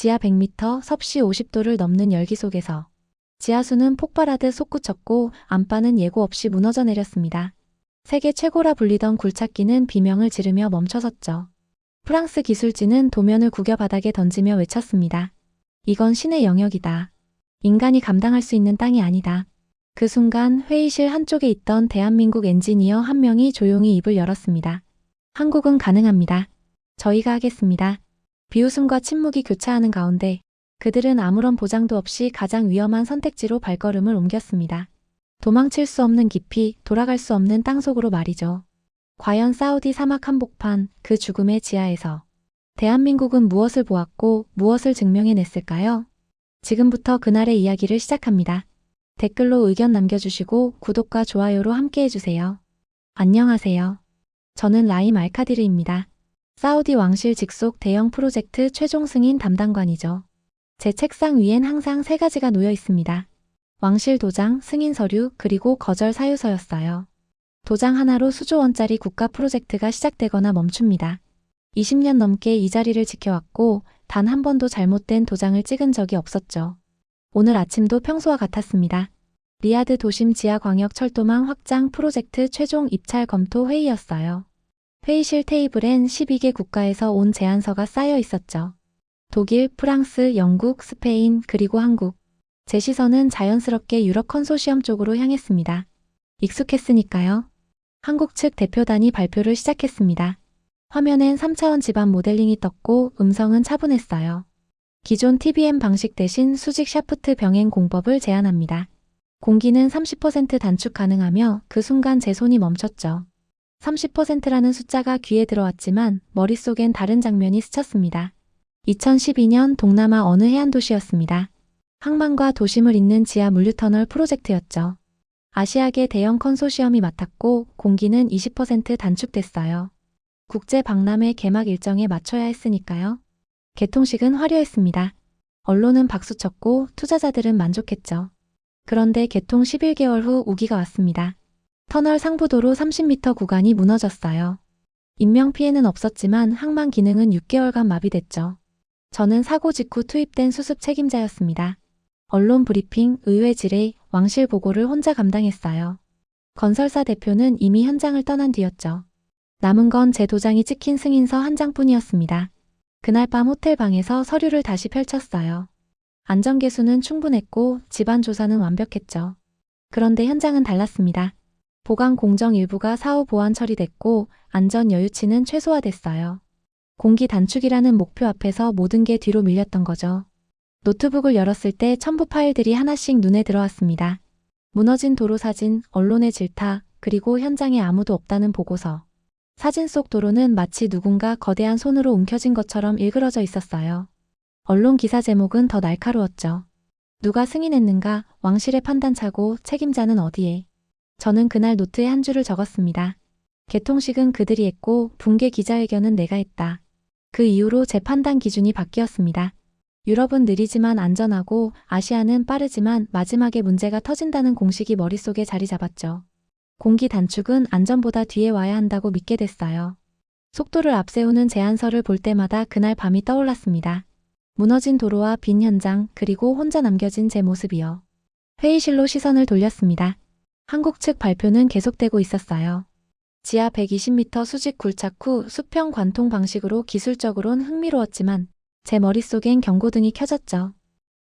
지하 100m, 섭씨 50도를 넘는 열기 속에서 지하수는 폭발하듯 솟구쳤고 안바는 예고 없이 무너져 내렸습니다. 세계 최고라 불리던 굴착기는 비명을 지르며 멈춰섰죠. 프랑스 기술진은 도면을 구겨 바닥에 던지며 외쳤습니다. 이건 신의 영역이다. 인간이 감당할 수 있는 땅이 아니다. 그 순간 회의실 한쪽에 있던 대한민국 엔지니어 한 명이 조용히 입을 열었습니다. 한국은 가능합니다. 저희가 하겠습니다. 비웃음과 침묵이 교차하는 가운데 그들은 아무런 보장도 없이 가장 위험한 선택지로 발걸음을 옮겼습니다. 도망칠 수 없는 깊이, 돌아갈 수 없는 땅속으로 말이죠. 과연 사우디 사막 한복판, 그 죽음의 지하에서 대한민국은 무엇을 보았고 무엇을 증명해냈을까요? 지금부터 그날의 이야기를 시작합니다. 댓글로 의견 남겨주시고 구독과 좋아요로 함께해주세요. 안녕하세요. 저는 라임 알카디르입니다. 사우디 왕실 직속 대형 프로젝트 최종 승인 담당관이죠. 제 책상 위엔 항상 3가지가 놓여 있습니다. 왕실 도장, 승인 서류, 그리고 거절 사유서였어요. 도장 하나로 수조 원짜리 국가 프로젝트가 시작되거나 멈춥니다. 20년 넘게 이 자리를 지켜왔고 단 한 번도 잘못된 도장을 찍은 적이 없었죠. 오늘 아침도 평소와 같았습니다. 리야드 도심 지하 광역 철도망 확장 프로젝트 최종 입찰 검토 회의였어요. 회의실 테이블엔 12개 국가에서 온 제안서가 쌓여 있었죠. 독일, 프랑스, 영국, 스페인, 그리고 한국. 제 시선은 자연스럽게 유럽 컨소시엄 쪽으로 향했습니다. 익숙했으니까요. 한국 측 대표단이 발표를 시작했습니다. 화면엔 3차원 집안 모델링이 떴고 음성은 차분했어요. 기존 TBM 방식 대신 수직 샤프트 병행 공법을 제안합니다. 공기는 30% 단축 가능하며 그 순간 제 손이 멈췄죠. 30%라는 숫자가 귀에 들어왔지만 머릿속엔 다른 장면이 스쳤습니다. 2012년 동남아 어느 해안 도시였습니다. 항만과 도심을 잇는 지하 물류터널 프로젝트였죠. 아시아계 대형 컨소시엄이 맡았고 공기는 20% 단축됐어요. 국제 박람회 개막 일정에 맞춰야 했으니까요. 개통식은 화려했습니다. 언론은 박수쳤고 투자자들은 만족했죠. 그런데 개통 11개월 후 우기가 왔습니다. 터널 상부도로 30m 구간이 무너졌어요. 인명피해는 없었지만 항만 기능은 6개월간 마비됐죠. 저는 사고 직후 투입된 수습 책임자였습니다. 언론 브리핑, 의회 질의, 왕실 보고를 혼자 감당했어요. 건설사 대표는 이미 현장을 떠난 뒤였죠. 남은 건 제 도장이 찍힌 승인서 한 장뿐이었습니다. 그날 밤 호텔 방에서 서류를 다시 펼쳤어요. 안전계수는 충분했고 집안 조사는 완벽했죠. 그런데 현장은 달랐습니다. 보강 공정 일부가 사후 보완 처리됐고 안전 여유치는 최소화됐어요. 공기 단축이라는 목표 앞에서 모든 게 뒤로 밀렸던 거죠. 노트북을 열었을 때 첨부 파일들이 하나씩 눈에 들어왔습니다. 무너진 도로 사진, 언론의 질타, 그리고 현장에 아무도 없다는 보고서. 사진 속 도로는 마치 누군가 거대한 손으로 움켜쥔 것처럼 일그러져 있었어요. 언론 기사 제목은 더 날카로웠죠. 누가 승인했는가, 왕실의 판단차고 책임자는 어디에. 저는 그날 노트에 한 줄을 적었습니다. 개통식은 그들이 했고 붕괴 기자회견은 내가 했다. 그 이후로 제 판단 기준이 바뀌었습니다. 유럽은 느리지만 안전하고 아시아는 빠르지만 마지막에 문제가 터진다는 공식이 머릿속에 자리 잡았죠. 공기 단축은 안전보다 뒤에 와야 한다고 믿게 됐어요. 속도를 앞세우는 제안서를 볼 때마다 그날 밤이 떠올랐습니다. 무너진 도로와 빈 현장, 그리고 혼자 남겨진 제 모습이요. 회의실로 시선을 돌렸습니다. 한국 측 발표는 계속되고 있었어요. 지하 120m 수직 굴착 후 수평 관통 방식으로 기술적으론 흥미로웠지만 제 머릿속엔 경고등이 켜졌죠.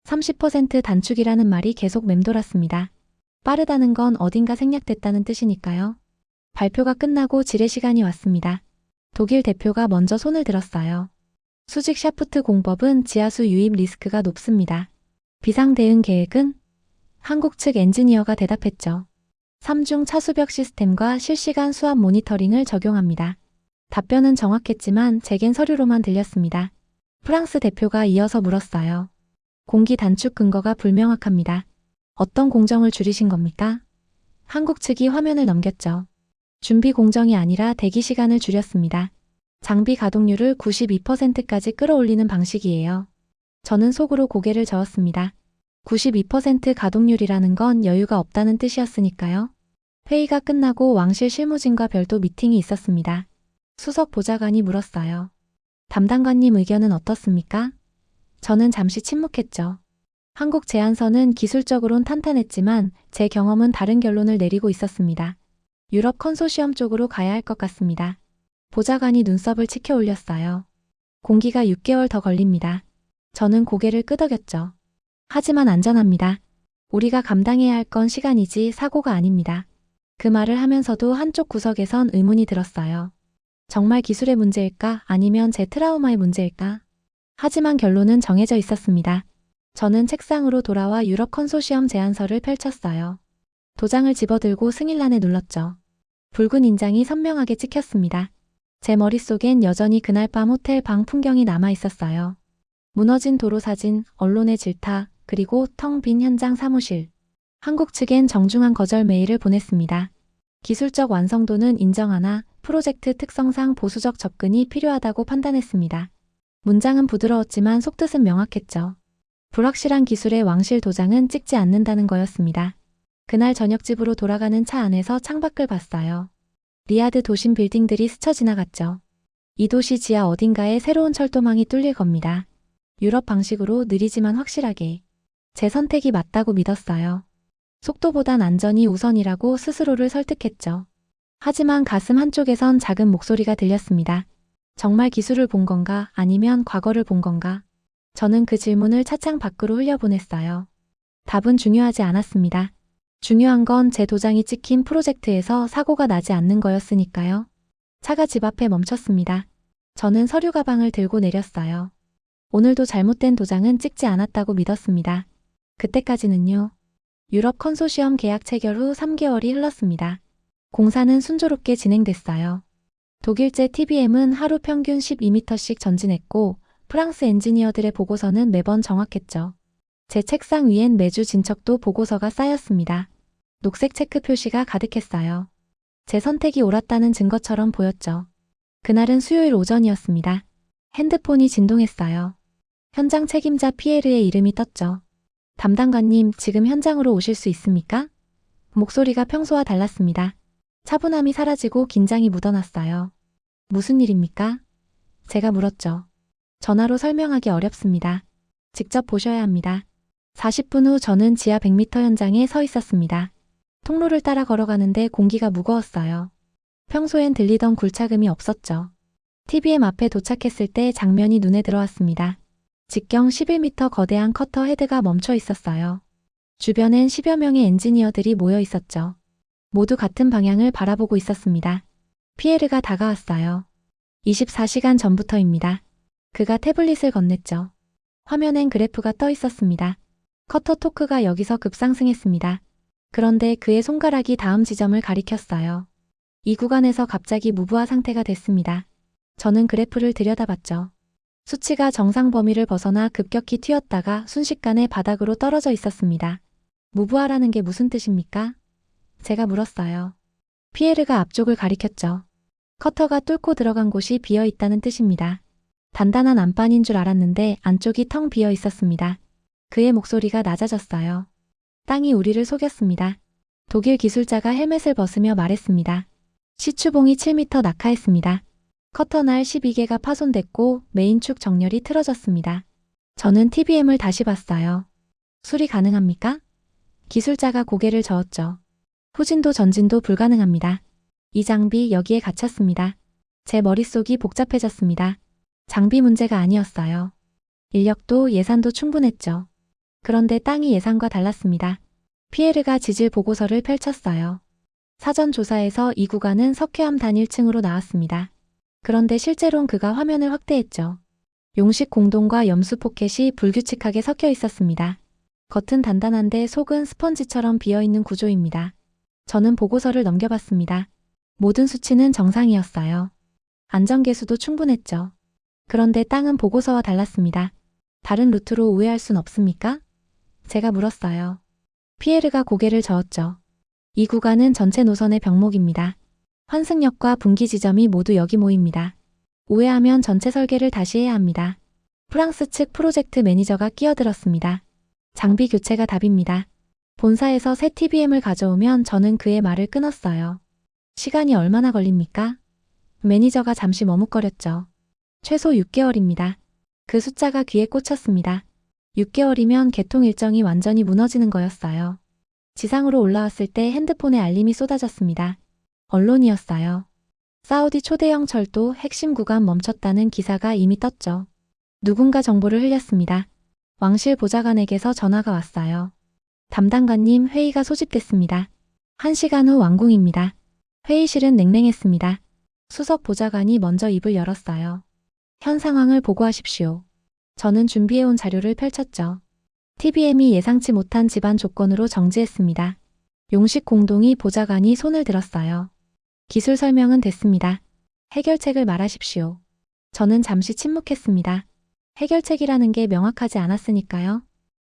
30% 단축이라는 말이 계속 맴돌았습니다. 빠르다는 건 어딘가 생략됐다는 뜻이니까요. 발표가 끝나고 질의 시간이 왔습니다. 독일 대표가 먼저 손을 들었어요. 수직 샤프트 공법은 지하수 유입 리스크가 높습니다. 비상 대응 계획은? 한국 측 엔지니어가 대답했죠. 3중 차수벽 시스템과 실시간 수압 모니터링을 적용합니다. 답변은 정확했지만 제겐 서류로만 들렸습니다. 프랑스 대표가 이어서 물었어요. 공기 단축 근거가 불명확합니다. 어떤 공정을 줄이신 겁니까? 한국 측이 화면을 넘겼죠. 준비 공정이 아니라 대기 시간을 줄였습니다. 장비 가동률을 92%까지 끌어올리는 방식이에요. 저는 속으로 고개를 저었습니다. 92% 가동률이라는 건 여유가 없다는 뜻이었으니까요. 회의가 끝나고 왕실 실무진과 별도 미팅이 있었습니다. 수석 보좌관이 물었어요. 담당관님 의견은 어떻습니까? 저는 잠시 침묵했죠. 한국 제안서는 기술적으론 탄탄했지만 제 경험은 다른 결론을 내리고 있었습니다. 유럽 컨소시엄 쪽으로 가야 할 것 같습니다. 보좌관이 눈썹을 치켜 올렸어요. 공기가 6개월 더 걸립니다. 저는 고개를 끄덕였죠. 하지만 안전합니다. 우리가 감당해야 할 건 시간이지 사고가 아닙니다. 그 말을 하면서도 한쪽 구석에선 의문이 들었어요. 정말 기술의 문제일까 아니면 제 트라우마의 문제일까? 하지만 결론은 정해져 있었습니다. 저는 책상으로 돌아와 유럽 컨소시엄 제안서를 펼쳤어요. 도장을 집어들고 승인란에 눌렀죠. 붉은 인장이 선명하게 찍혔습니다. 제 머릿속엔 여전히 그날 밤 호텔 방 풍경이 남아 있었어요. 무너진 도로 사진, 언론의 질타, 그리고 텅 빈 현장 사무실. 한국 측엔 정중한 거절 메일을 보냈습니다. 기술적 완성도는 인정하나 프로젝트 특성상 보수적 접근이 필요하다고 판단했습니다. 문장은 부드러웠지만 속뜻은 명확했죠. 불확실한 기술의 왕실 도장은 찍지 않는다는 거였습니다. 그날 저녁 집으로 돌아가는 차 안에서 창밖을 봤어요. 리야드 도심 빌딩들이 스쳐 지나갔죠. 이 도시 지하 어딘가에 새로운 철도망이 뚫릴 겁니다. 유럽 방식으로 느리지만 확실하게. 제 선택이 맞다고 믿었어요. 속도보단 안전이 우선이라고 스스로를 설득했죠. 하지만 가슴 한쪽에선 작은 목소리가 들렸습니다. 정말 기술을 본 건가 아니면 과거를 본 건가? 저는 그 질문을 차창 밖으로 흘려보냈어요. 답은 중요하지 않았습니다. 중요한 건 제 도장이 찍힌 프로젝트에서 사고가 나지 않는 거였으니까요. 차가 집 앞에 멈췄습니다. 저는 서류 가방을 들고 내렸어요. 오늘도 잘못된 도장은 찍지 않았다고 믿었습니다. 그때까지는요. 유럽 컨소시엄 계약 체결 후 3개월이 흘렀습니다. 공사는 순조롭게 진행됐어요. 독일제 TBM은 하루 평균 12m씩 전진했고 프랑스 엔지니어들의 보고서는 매번 정확했죠. 제 책상 위엔 매주 진척도 보고서가 쌓였습니다. 녹색 체크 표시가 가득했어요. 제 선택이 옳았다는 증거처럼 보였죠. 그날은 수요일 오전이었습니다. 핸드폰이 진동했어요. 현장 책임자 피에르의 이름이 떴죠. 담당관님, 지금 현장으로 오실 수 있습니까? 목소리가 평소와 달랐습니다. 차분함이 사라지고 긴장이 묻어났어요. 무슨 일입니까? 제가 물었죠. 전화로 설명하기 어렵습니다. 직접 보셔야 합니다. 40분 후 저는 지하 100m 현장에 서 있었습니다. 통로를 따라 걸어가는데 공기가 무거웠어요. 평소엔 들리던 굴착음이 없었죠. TBM 앞에 도착했을 때 장면이 눈에 들어왔습니다. 직경 11m 거대한 커터 헤드가 멈춰 있었어요. 주변엔 10여 명의 엔지니어들이 모여 있었죠. 모두 같은 방향을 바라보고 있었습니다. 피에르가 다가왔어요. 24시간 전부터입니다. 그가 태블릿을 건넸죠. 화면엔 그래프가 떠 있었습니다. 커터 토크가 여기서 급상승했습니다. 그런데 그의 손가락이 다음 지점을 가리켰어요. 이 구간에서 갑자기 무브화 상태가 됐습니다. 저는 그래프를 들여다봤죠. 수치가 정상 범위를 벗어나 급격히 튀었다가 순식간에 바닥으로 떨어져 있었습니다. 무브화라는 게 무슨 뜻입니까? 제가 물었어요. 피에르가 앞쪽을 가리켰죠. 커터가 뚫고 들어간 곳이 비어 있다는 뜻입니다. 단단한 안반인 줄 알았는데 안쪽이 텅 비어 있었습니다. 그의 목소리가 낮아졌어요. 땅이 우리를 속였습니다. 독일 기술자가 헬멧을 벗으며 말했습니다. 시추봉이 7m 낙하했습니다. 커터날 12개가 파손됐고 메인축 정렬이 틀어졌습니다. 저는 TBM을 다시 봤어요. 수리 가능합니까? 기술자가 고개를 저었죠. 후진도 전진도 불가능합니다. 이 장비 여기에 갇혔습니다. 제 머릿속이 복잡해졌습니다. 장비 문제가 아니었어요. 인력도 예산도 충분했죠. 그런데 땅이 예상과 달랐습니다. 피에르가 지질 보고서를 펼쳤어요. 사전 조사에서 이 구간은 석회암 단일층으로 나왔습니다. 그런데 실제론 그가 화면을 확대했죠. 용식 공동과 염수 포켓이 불규칙하게 섞여 있었습니다. 겉은 단단한데 속은 스펀지처럼 비어있는 구조입니다. 저는 보고서를 넘겨봤습니다. 모든 수치는 정상이었어요. 안전계수도 충분했죠. 그런데 땅은 보고서와 달랐습니다. 다른 루트로 우회할 순 없습니까? 제가 물었어요. 피에르가 고개를 저었죠. 이 구간은 전체 노선의 병목입니다. 환승역과 분기 지점이 모두 여기 모입니다. 우회하면 전체 설계를 다시 해야 합니다. 프랑스 측 프로젝트 매니저가 끼어들었습니다. 장비 교체가 답입니다. 본사에서 새 TBM을 가져오면 저는 그의 말을 끊었어요. 시간이 얼마나 걸립니까? 매니저가 잠시 머뭇거렸죠. 최소 6개월입니다. 그 숫자가 귀에 꽂혔습니다. 6개월이면 개통 일정이 완전히 무너지는 거였어요. 지상으로 올라왔을 때 핸드폰에 알림이 쏟아졌습니다. 언론이었어요. 사우디 초대형 철도 핵심 구간 멈췄다는 기사가 이미 떴죠. 누군가 정보를 흘렸습니다. 왕실 보좌관에게서 전화가 왔어요. 담당관님, 회의가 소집됐습니다. 1시간 후 완공입니다. 회의실은 냉랭했습니다. 수석 보좌관이 먼저 입을 열었어요. 현 상황을 보고하십시오. 저는 준비해온 자료를 펼쳤죠. TBM이 예상치 못한 집안 조건으로 정지했습니다. 용식 공동이 보좌관이 손을 들었어요. 기술 설명은 됐습니다. 해결책을 말하십시오. 저는 잠시 침묵했습니다. 해결책이라는 게 명확하지 않았으니까요.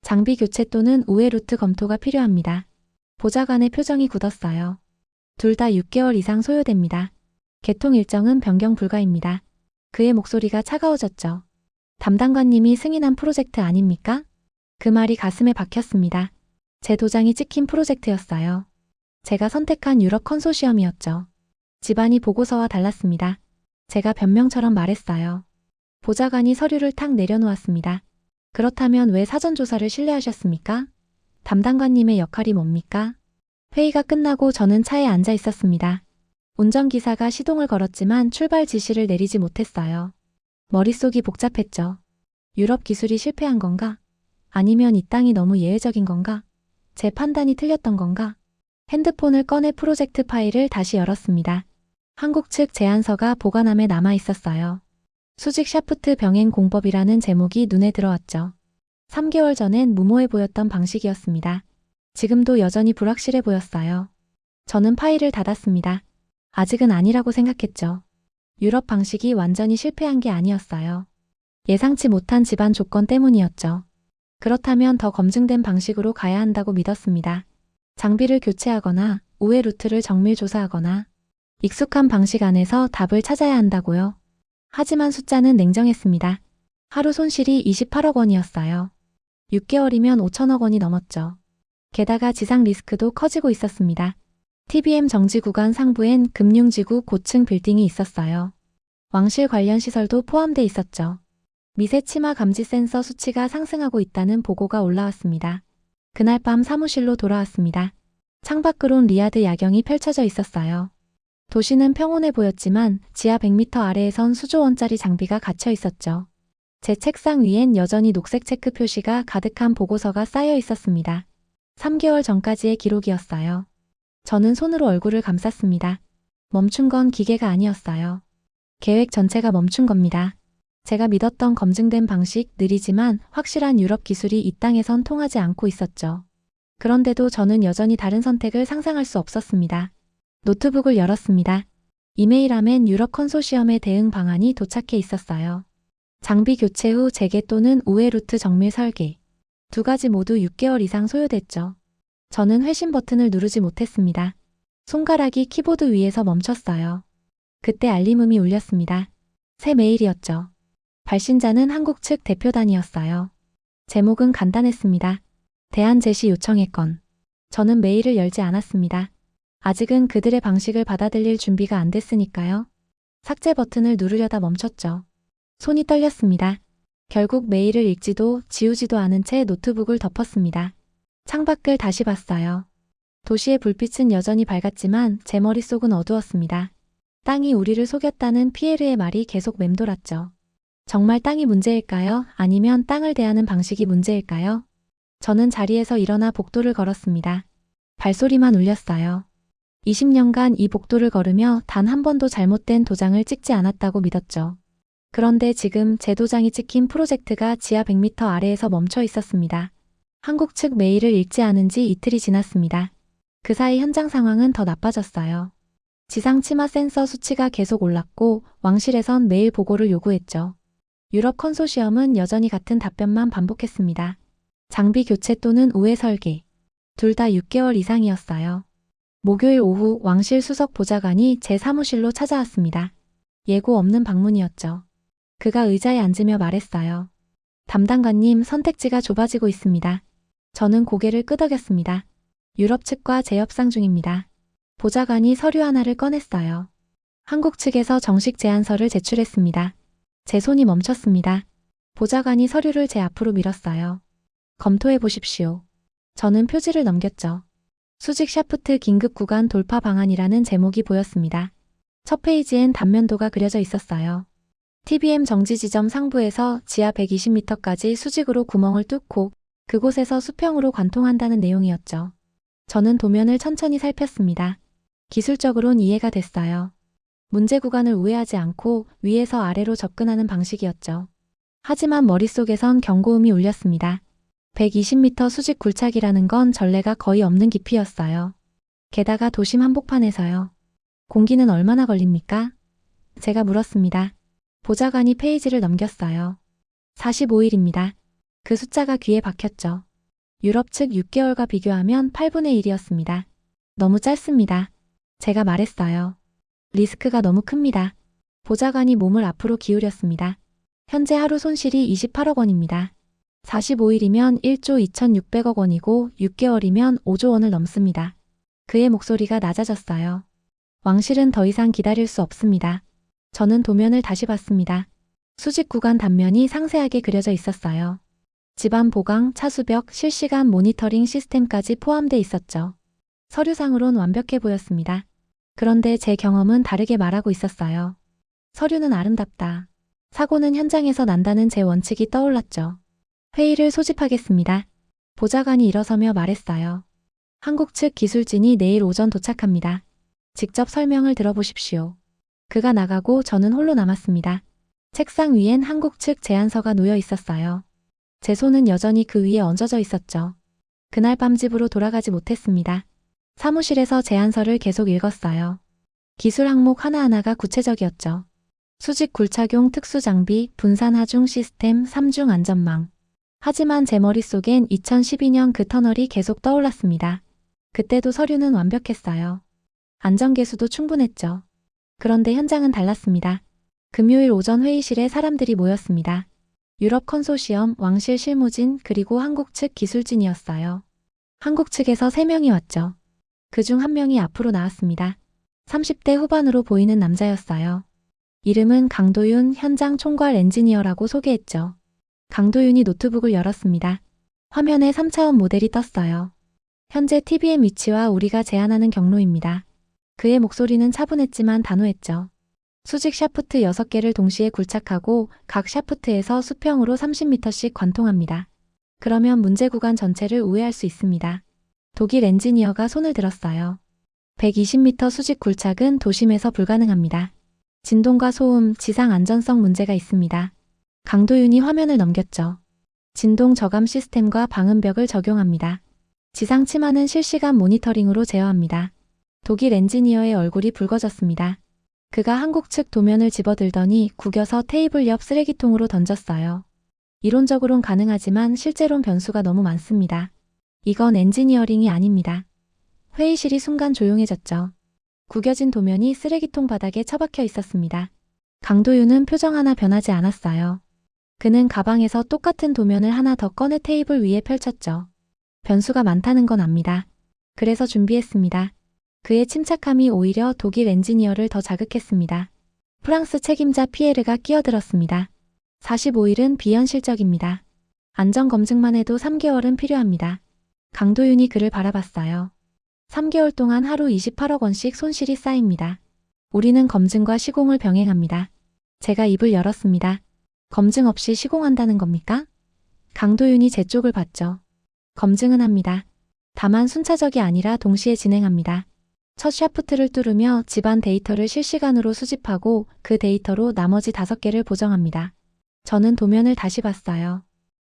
장비 교체 또는 우회 루트 검토가 필요합니다. 보좌관의 표정이 굳었어요. 둘 다 6개월 이상 소요됩니다. 개통 일정은 변경 불가입니다. 그의 목소리가 차가워졌죠. 담당관님이 승인한 프로젝트 아닙니까? 그 말이 가슴에 박혔습니다. 제 도장이 찍힌 프로젝트였어요. 제가 선택한 유럽 컨소시엄이었죠. 집안이 보고서와 달랐습니다. 제가 변명처럼 말했어요. 보좌관이 서류를 탁 내려놓았습니다. 그렇다면 왜 사전조사를 신뢰하셨습니까? 담당관님의 역할이 뭡니까? 회의가 끝나고 저는 차에 앉아 있었습니다. 운전기사가 시동을 걸었지만 출발 지시를 내리지 못했어요. 머릿속이 복잡했죠. 유럽 기술이 실패한 건가? 아니면 이 땅이 너무 예외적인 건가? 제 판단이 틀렸던 건가? 핸드폰을 꺼내 프로젝트 파일을 다시 열었습니다. 한국 측 제안서가 보관함에 남아 있었어요. 수직 샤프트 병행 공법이라는 제목이 눈에 들어왔죠. 3개월 전엔 무모해 보였던 방식이었습니다. 지금도 여전히 불확실해 보였어요. 저는 파일을 닫았습니다. 아직은 아니라고 생각했죠. 유럽 방식이 완전히 실패한 게 아니었어요. 예상치 못한 집안 조건 때문이었죠. 그렇다면 더 검증된 방식으로 가야 한다고 믿었습니다. 장비를 교체하거나 우회 루트를 정밀 조사하거나 익숙한 방식 안에서 답을 찾아야 한다고요. 하지만 숫자는 냉정했습니다. 하루 손실이 28억 원이었어요. 6개월이면 5천억 원이 넘었죠. 게다가 지상 리스크도 커지고 있었습니다. TBM 정지 구간 상부엔 금융지구 고층 빌딩이 있었어요. 왕실 관련 시설도 포함돼 있었죠. 미세 치마 감지 센서 수치가 상승하고 있다는 보고가 올라왔습니다. 그날 밤 사무실로 돌아왔습니다. 창밖으론 리야드 야경이 펼쳐져 있었어요. 도시는 평온해 보였지만 지하 100m 아래에선 수조 원짜리 장비가 갇혀 있었죠. 제 책상 위엔 여전히 녹색 체크 표시가 가득한 보고서가 쌓여 있었습니다. 3개월 전까지의 기록이었어요. 저는 손으로 얼굴을 감쌌습니다. 멈춘 건 기계가 아니었어요. 계획 전체가 멈춘 겁니다. 제가 믿었던 검증된 방식, 느리지만 확실한 유럽 기술이 이 땅에선 통하지 않고 있었죠. 그런데도 저는 여전히 다른 선택을 상상할 수 없었습니다. 노트북을 열었습니다. 이메일함엔 유럽 컨소시엄의 대응 방안이 도착해 있었어요. 장비 교체 후 재개 또는 우회 루트 정밀 설계. 두 가지 모두 6개월 이상 소요됐죠. 저는 회신 버튼을 누르지 못했습니다. 손가락이 키보드 위에서 멈췄어요. 그때 알림음이 울렸습니다. 새 메일이었죠. 발신자는 한국 측 대표단이었어요. 제목은 간단했습니다. 대안 제시 요청했건. 저는 메일을 열지 않았습니다. 아직은 그들의 방식을 받아들일 준비가 안 됐으니까요. 삭제 버튼을 누르려다 멈췄죠. 손이 떨렸습니다. 결국 메일을 읽지도 지우지도 않은 채 노트북을 덮었습니다. 창밖을 다시 봤어요. 도시의 불빛은 여전히 밝았지만 제 머릿속은 어두웠습니다. 땅이 우리를 속였다는 피에르의 말이 계속 맴돌았죠. 정말 땅이 문제일까요? 아니면 땅을 대하는 방식이 문제일까요? 저는 자리에서 일어나 복도를 걸었습니다. 발소리만 울렸어요. 20년간 이 복도를 걸으며 단 한 번도 잘못된 도장을 찍지 않았다고 믿었죠. 그런데 지금 제 도장이 찍힌 프로젝트가 지하 100m 아래에서 멈춰 있었습니다. 한국 측 메일을 읽지 않은 지 이틀이 지났습니다. 그 사이 현장 상황은 더 나빠졌어요. 지상 치마 센서 수치가 계속 올랐고 왕실에선 매일 보고를 요구했죠. 유럽 컨소시엄은 여전히 같은 답변만 반복했습니다. 장비 교체 또는 우회 설계. 둘 다 6개월 이상이었어요. 목요일 오후 왕실 수석 보좌관이 제 사무실로 찾아왔습니다. 예고 없는 방문이었죠. 그가 의자에 앉으며 말했어요. 담당관님, 선택지가 좁아지고 있습니다. 저는 고개를 끄덕였습니다. 유럽 측과 재협상 중입니다. 보좌관이 서류 하나를 꺼냈어요. 한국 측에서 정식 제안서를 제출했습니다. 제 손이 멈췄습니다. 보좌관이 서류를 제 앞으로 밀었어요. 검토해 보십시오. 저는 표지를 넘겼죠. 수직 샤프트 긴급 구간 돌파 방안이라는 제목이 보였습니다. 첫 페이지엔 단면도가 그려져 있었어요. TBM 정지 지점 상부에서 지하 120m까지 수직으로 구멍을 뚫고 그곳에서 수평으로 관통한다는 내용이었죠. 저는 도면을 천천히 살폈습니다. 기술적으론 이해가 됐어요. 문제 구간을 우회하지 않고 위에서 아래로 접근하는 방식이었죠. 하지만 머릿속에선 경고음이 울렸습니다. 120m 수직 굴착이라는 건 전례가 거의 없는 깊이였어요. 게다가 도심 한복판에서요. 공기는 얼마나 걸립니까? 제가 물었습니다. 보좌관이 페이지를 넘겼어요. 45일입니다. 그 숫자가 귀에 박혔죠. 유럽 측 6개월과 비교하면 8분의 1이었습니다. 너무 짧습니다. 제가 말했어요. 리스크가 너무 큽니다. 보좌관이 몸을 앞으로 기울였습니다. 현재 하루 손실이 28억 원입니다. 45일이면 1조 2,600억 원이고 6개월이면 5조 원을 넘습니다. 그의 목소리가 낮아졌어요. 왕실은 더 이상 기다릴 수 없습니다. 저는 도면을 다시 봤습니다. 수직 구간 단면이 상세하게 그려져 있었어요. 집안 보강, 차수벽, 실시간 모니터링 시스템까지 포함돼 있었죠. 서류상으론 완벽해 보였습니다. 그런데 제 경험은 다르게 말하고 있었어요. 서류는 아름답다. 사고는 현장에서 난다는 제 원칙이 떠올랐죠. 회의를 소집하겠습니다. 보좌관이 일어서며 말했어요. 한국 측 기술진이 내일 오전 도착합니다. 직접 설명을 들어보십시오. 그가 나가고 저는 홀로 남았습니다. 책상 위엔 한국 측 제안서가 놓여 있었어요. 제 손은 여전히 그 위에 얹어져 있었죠. 그날 밤 집으로 돌아가지 못했습니다. 사무실에서 제안서를 계속 읽었어요. 기술 항목 하나하나가 구체적이었죠. 수직 굴착용 특수장비, 분산 하중 시스템, 3중 안전망. 하지만 제 머릿속엔 2012년 그 터널이 계속 떠올랐습니다. 그때도 서류는 완벽했어요. 안전계수도 충분했죠. 그런데 현장은 달랐습니다. 금요일 오전 회의실에 사람들이 모였습니다. 유럽 컨소시엄, 왕실 실무진, 그리고 한국 측 기술진이었어요. 한국 측에서 3명이 왔죠. 그중 1명이 앞으로 나왔습니다. 30대 후반으로 보이는 남자였어요. 이름은 강도윤 현장 총괄 엔지니어라고 소개했죠. 강도윤이 노트북을 열었습니다. 화면에 3차원 모델이 떴어요. 현재 TBM 위치와 우리가 제안하는 경로입니다. 그의 목소리는 차분했지만 단호했죠. 수직 샤프트 6개를 동시에 굴착하고 각 샤프트에서 수평으로 30m씩 관통합니다. 그러면 문제 구간 전체를 우회할 수 있습니다. 독일 엔지니어가 손을 들었어요. 120m 수직 굴착은 도심에서 불가능합니다. 진동과 소음, 지상 안전성 문제가 있습니다. 강도윤이 화면을 넘겼죠. 진동 저감 시스템과 방음벽을 적용합니다. 지상 치마는 실시간 모니터링으로 제어합니다. 독일 엔지니어의 얼굴이 붉어졌습니다. 그가 한국 측 도면을 집어들더니 구겨서 테이블 옆 쓰레기통으로 던졌어요. 이론적으론 가능하지만 실제론 변수가 너무 많습니다. 이건 엔지니어링이 아닙니다. 회의실이 순간 조용해졌죠. 구겨진 도면이 쓰레기통 바닥에 처박혀 있었습니다. 강도윤은 표정 하나 변하지 않았어요. 그는 가방에서 똑같은 도면을 하나 더 꺼내 테이블 위에 펼쳤죠. 변수가 많다는 건 압니다. 그래서 준비했습니다. 그의 침착함이 오히려 독일 엔지니어를 더 자극했습니다. 프랑스 책임자 피에르가 끼어들었습니다. 45일은 비현실적입니다. 안전검증만 해도 3개월은 필요합니다. 강도윤이 그를 바라봤어요. 3개월 동안 하루 28억 원씩 손실이 쌓입니다. 우리는 검증과 시공을 병행합니다. 제가 입을 열었습니다. 검증 없이 시공한다는 겁니까? 강도윤이 제 쪽을 봤죠. 검증은 합니다. 다만 순차적이 아니라 동시에 진행합니다. 첫 샤프트를 뚫으며 집안 데이터를 실시간으로 수집하고 그 데이터로 나머지 5개를 보정합니다. 저는 도면을 다시 봤어요.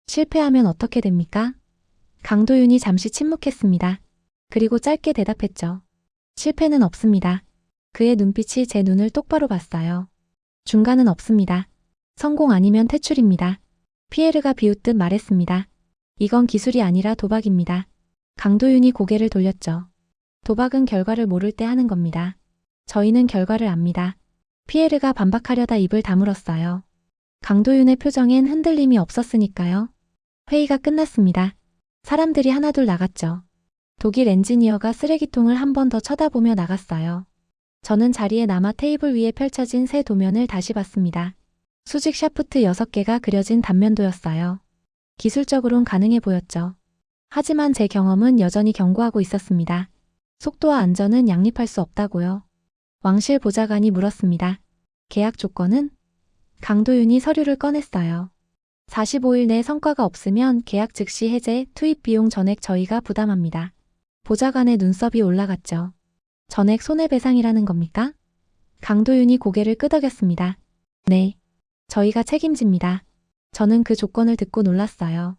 실패하면 어떻게 됩니까? 강도윤이 잠시 침묵했습니다. 그리고 짧게 대답했죠. 실패는 없습니다. 그의 눈빛이 제 눈을 똑바로 봤어요. 중간은 없습니다. 성공 아니면 퇴출입니다. 피에르가 비웃듯 말했습니다. 이건 기술이 아니라 도박입니다. 강도윤이 고개를 돌렸죠. 도박은 결과를 모를 때 하는 겁니다. 저희는 결과를 압니다. 피에르가 반박하려다 입을 다물었어요. 강도윤의 표정엔 흔들림이 없었으니까요. 회의가 끝났습니다. 사람들이 하나둘 나갔죠. 독일 엔지니어가 쓰레기통을 한 번 더 쳐다보며 나갔어요. 저는 자리에 남아 테이블 위에 펼쳐진 새 도면을 다시 봤습니다. 수직 샤프트 6개가 그려진 단면도였어요. 기술적으론 가능해 보였죠. 하지만 제 경험은 여전히 경고하고 있었습니다. 속도와 안전은 양립할 수 없다고요. 왕실 보좌관이 물었습니다. 계약 조건은? 강도윤이 서류를 꺼냈어요. 45일 내 성과가 없으면 계약 즉시 해제, 투입 비용 전액 저희가 부담합니다. 보좌관의 눈썹이 올라갔죠. 전액 손해배상이라는 겁니까? 강도윤이 고개를 끄덕였습니다. 네. 저희가 책임집니다. 저는 그 조건을 듣고 놀랐어요.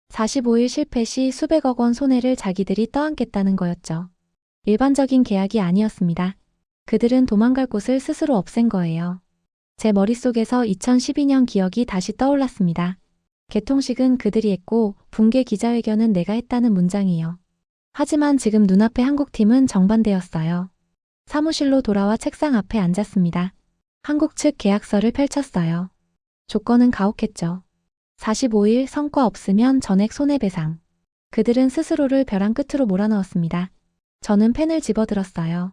45일 실패 시 수백억 원 손해를 자기들이 떠안겠다는 거였죠. 일반적인 계약이 아니었습니다. 그들은 도망갈 곳을 스스로 없앤 거예요. 제 머릿속에서 2012년 기억이 다시 떠올랐습니다. 개통식은 그들이 했고 붕괴 기자회견은 내가 했다는 문장이요. 하지만 지금 눈앞의 한국팀은 정반대였어요. 사무실로 돌아와 책상 앞에 앉았습니다. 한국 측 계약서를 펼쳤어요. 조건은 가혹했죠. 45일 성과 없으면 전액 손해배상. 그들은 스스로를 벼랑 끝으로 몰아넣었습니다. 저는 펜을 집어들었어요.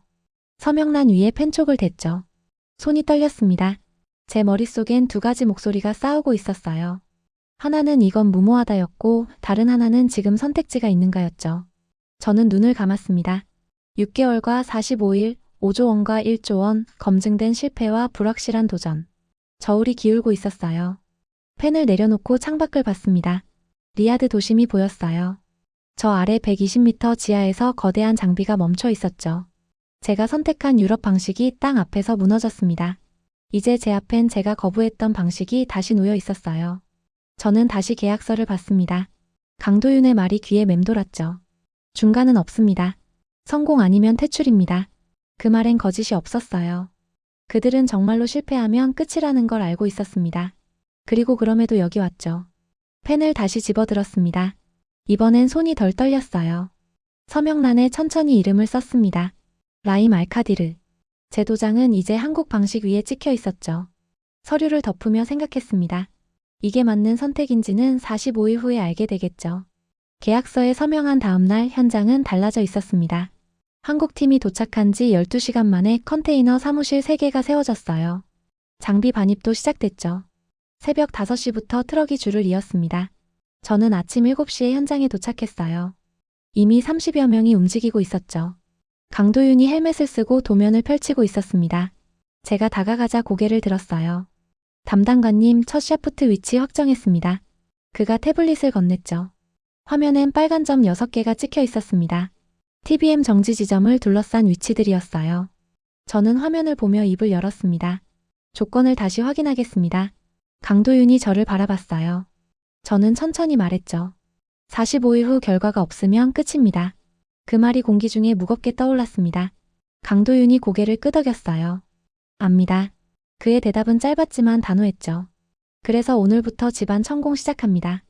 서명란 위에 펜촉을 댔죠. 손이 떨렸습니다. 제 머릿속엔 두 가지 목소리가 싸우고 있었어요. 하나는 이건 무모하다였고 다른 하나는 지금 선택지가 있는가였죠. 저는 눈을 감았습니다. 6개월과 45일, 5조 원과 1조 원, 검증된 실패와 불확실한 도전. 저울이 기울고 있었어요. 펜을 내려놓고 창밖을 봤습니다. 리야드 도심이 보였어요. 저 아래 120m 지하에서 거대한 장비가 멈춰 있었죠. 제가 선택한 유럽 방식이 땅 앞에서 무너졌습니다. 이제 제 앞엔 제가 거부했던 방식이 다시 놓여 있었어요. 저는 다시 계약서를 봤습니다. 강도윤의 말이 귀에 맴돌았죠. 중간은 없습니다. 성공 아니면 퇴출입니다. 그 말엔 거짓이 없었어요. 그들은 정말로 실패하면 끝이라는 걸 알고 있었습니다. 그리고 그럼에도 여기 왔죠. 펜을 다시 집어들었습니다. 이번엔 손이 덜 떨렸어요. 서명란에 천천히 이름을 썼습니다. 라임 알카디르. 제 도장은 이제 한국 방식 위에 찍혀 있었죠. 서류를 덮으며 생각했습니다. 이게 맞는 선택인지는 45일 후에 알게 되겠죠. 계약서에 서명한 다음 날 현장은 달라져 있었습니다. 한국팀이 도착한 지 12시간 만에 컨테이너 사무실 3개가 세워졌어요. 장비 반입도 시작됐죠. 새벽 5시부터 트럭이 줄을 이었습니다. 저는 아침 7시에 현장에 도착했어요. 이미 30여 명이 움직이고 있었죠. 강도윤이 헬멧을 쓰고 도면을 펼치고 있었습니다. 제가 다가가자 고개를 들었어요. 담당관님, 첫 샤프트 위치 확정했습니다. 그가 태블릿을 건넸죠. 화면엔 빨간 점 6개가 찍혀 있었습니다. TBM 정지 지점을 둘러싼 위치들이었어요. 저는 화면을 보며 입을 열었습니다. 조건을 다시 확인하겠습니다. 강도윤이 저를 바라봤어요. 저는 천천히 말했죠. 45일 후 결과가 없으면 끝입니다. 그 말이 공기 중에 무겁게 떠올랐습니다. 강도윤이 고개를 끄덕였어요. 압니다. 그의 대답은 짧았지만 단호했죠. 그래서 오늘부터 집안 천공 시작합니다.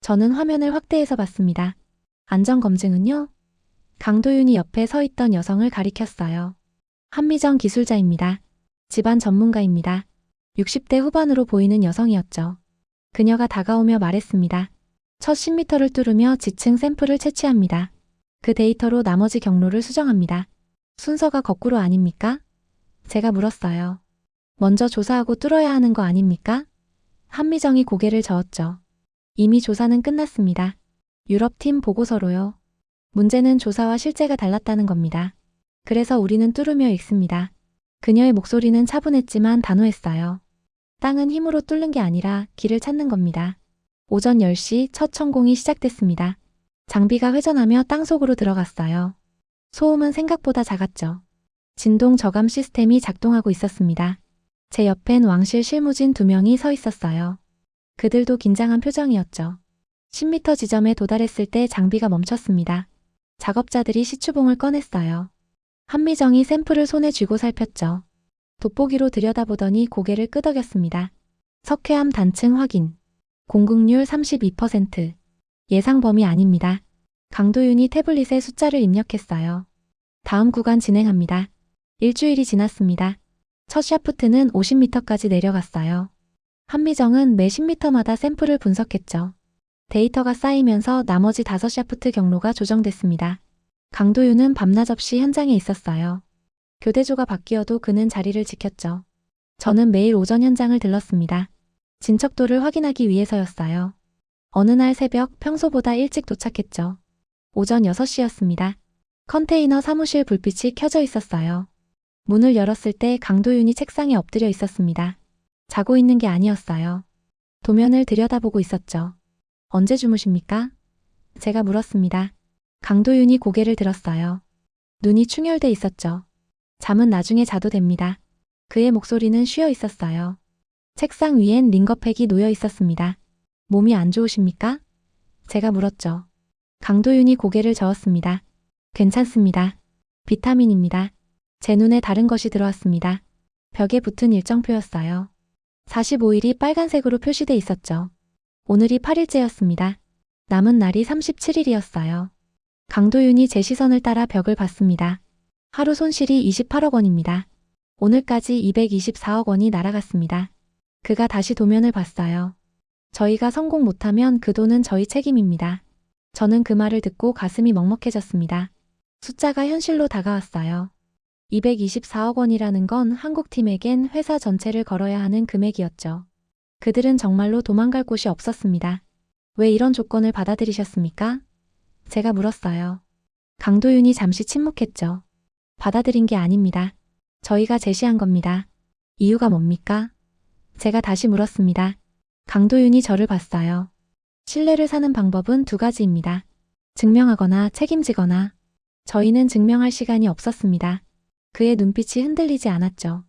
저는 화면을 확대해서 봤습니다. 안전검증은요? 강도윤이 옆에 서 있던 여성을 가리켰어요. 한미정 기술자입니다. 집안 전문가입니다. 60대 후반으로 보이는 여성이었죠. 그녀가 다가오며 말했습니다. 첫 10m를 뚫으며 지층 샘플을 채취합니다. 그 데이터로 나머지 경로를 수정합니다. 순서가 거꾸로 아닙니까? 제가 물었어요. 먼저 조사하고 뚫어야 하는 거 아닙니까? 한미정이 고개를 저었죠. 이미 조사는 끝났습니다. 유럽팀 보고서로요. 문제는 조사와 실제가 달랐다는 겁니다. 그래서 우리는 뚫으며 읽습니다. 그녀의 목소리는 차분했지만 단호했어요. 땅은 힘으로 뚫는 게 아니라 길을 찾는 겁니다. 오전 10시 첫 천공이 시작됐습니다. 장비가 회전하며 땅속으로 들어갔어요. 소음은 생각보다 작았죠. 진동 저감 시스템이 작동하고 있었습니다. 제 옆엔 왕실 실무진 2명이 서 있었어요. 그들도 긴장한 표정이었죠. 10m 지점에 도달했을 때 장비가 멈췄습니다. 작업자들이 시추봉을 꺼냈어요. 한미정이 샘플을 손에 쥐고 살폈죠. 돋보기로 들여다보더니 고개를 끄덕였습니다. 석회암 단층 확인. 공급률 32%. 예상 범위 아닙니다. 강도윤이 태블릿에 숫자를 입력했어요. 다음 구간 진행합니다. 일주일이 지났습니다. 첫 샤프트는 50m까지 내려갔어요. 한미정은 매 10m마다 샘플을 분석했죠. 데이터가 쌓이면서 나머지 5샤프트 경로가 조정됐습니다. 강도윤은 밤낮 없이 현장에 있었어요. 교대조가 바뀌어도 그는 자리를 지켰죠. 저는 매일 오전 현장을 들렀습니다. 진척도를 확인하기 위해서였어요. 어느 날 새벽 평소보다 일찍 도착했죠. 오전 6시였습니다. 컨테이너 사무실 불빛이 켜져 있었어요. 문을 열었을 때 강도윤이 책상에 엎드려 있었습니다. 자고 있는 게 아니었어요. 도면을 들여다보고 있었죠. 언제 주무십니까? 제가 물었습니다. 강도윤이 고개를 들었어요. 눈이 충혈돼 있었죠. 잠은 나중에 자도 됩니다. 그의 목소리는 쉬어 있었어요. 책상 위엔 링거팩이 놓여 있었습니다. 몸이 안 좋으십니까? 제가 물었죠. 강도윤이 고개를 저었습니다. 괜찮습니다. 비타민입니다. 제 눈에 다른 것이 들어왔습니다. 벽에 붙은 일정표였어요. 45일이 빨간색으로 표시돼 있었죠. 오늘이 8일째였습니다. 남은 날이 37일이었어요. 강도윤이 제 시선을 따라 벽을 봤습니다. 하루 손실이 28억 원입니다. 오늘까지 224억 원이 날아갔습니다. 그가 다시 도면을 봤어요. 저희가 성공 못하면 그 돈은 저희 책임입니다. 저는 그 말을 듣고 가슴이 먹먹해졌습니다. 숫자가 현실로 다가왔어요. 224억 원이라는 건 한국팀에겐 회사 전체를 걸어야 하는 금액이었죠. 그들은 정말로 도망갈 곳이 없었습니다. 왜 이런 조건을 받아들이셨습니까? 제가 물었어요. 강도윤이 잠시 침묵했죠. 받아들인 게 아닙니다. 저희가 제시한 겁니다. 이유가 뭡니까? 제가 다시 물었습니다. 강도윤이 저를 봤어요. 신뢰를 사는 방법은 두 가지입니다. 증명하거나 책임지거나. 저희는 증명할 시간이 없었습니다. 그의 눈빛이 흔들리지 않았죠.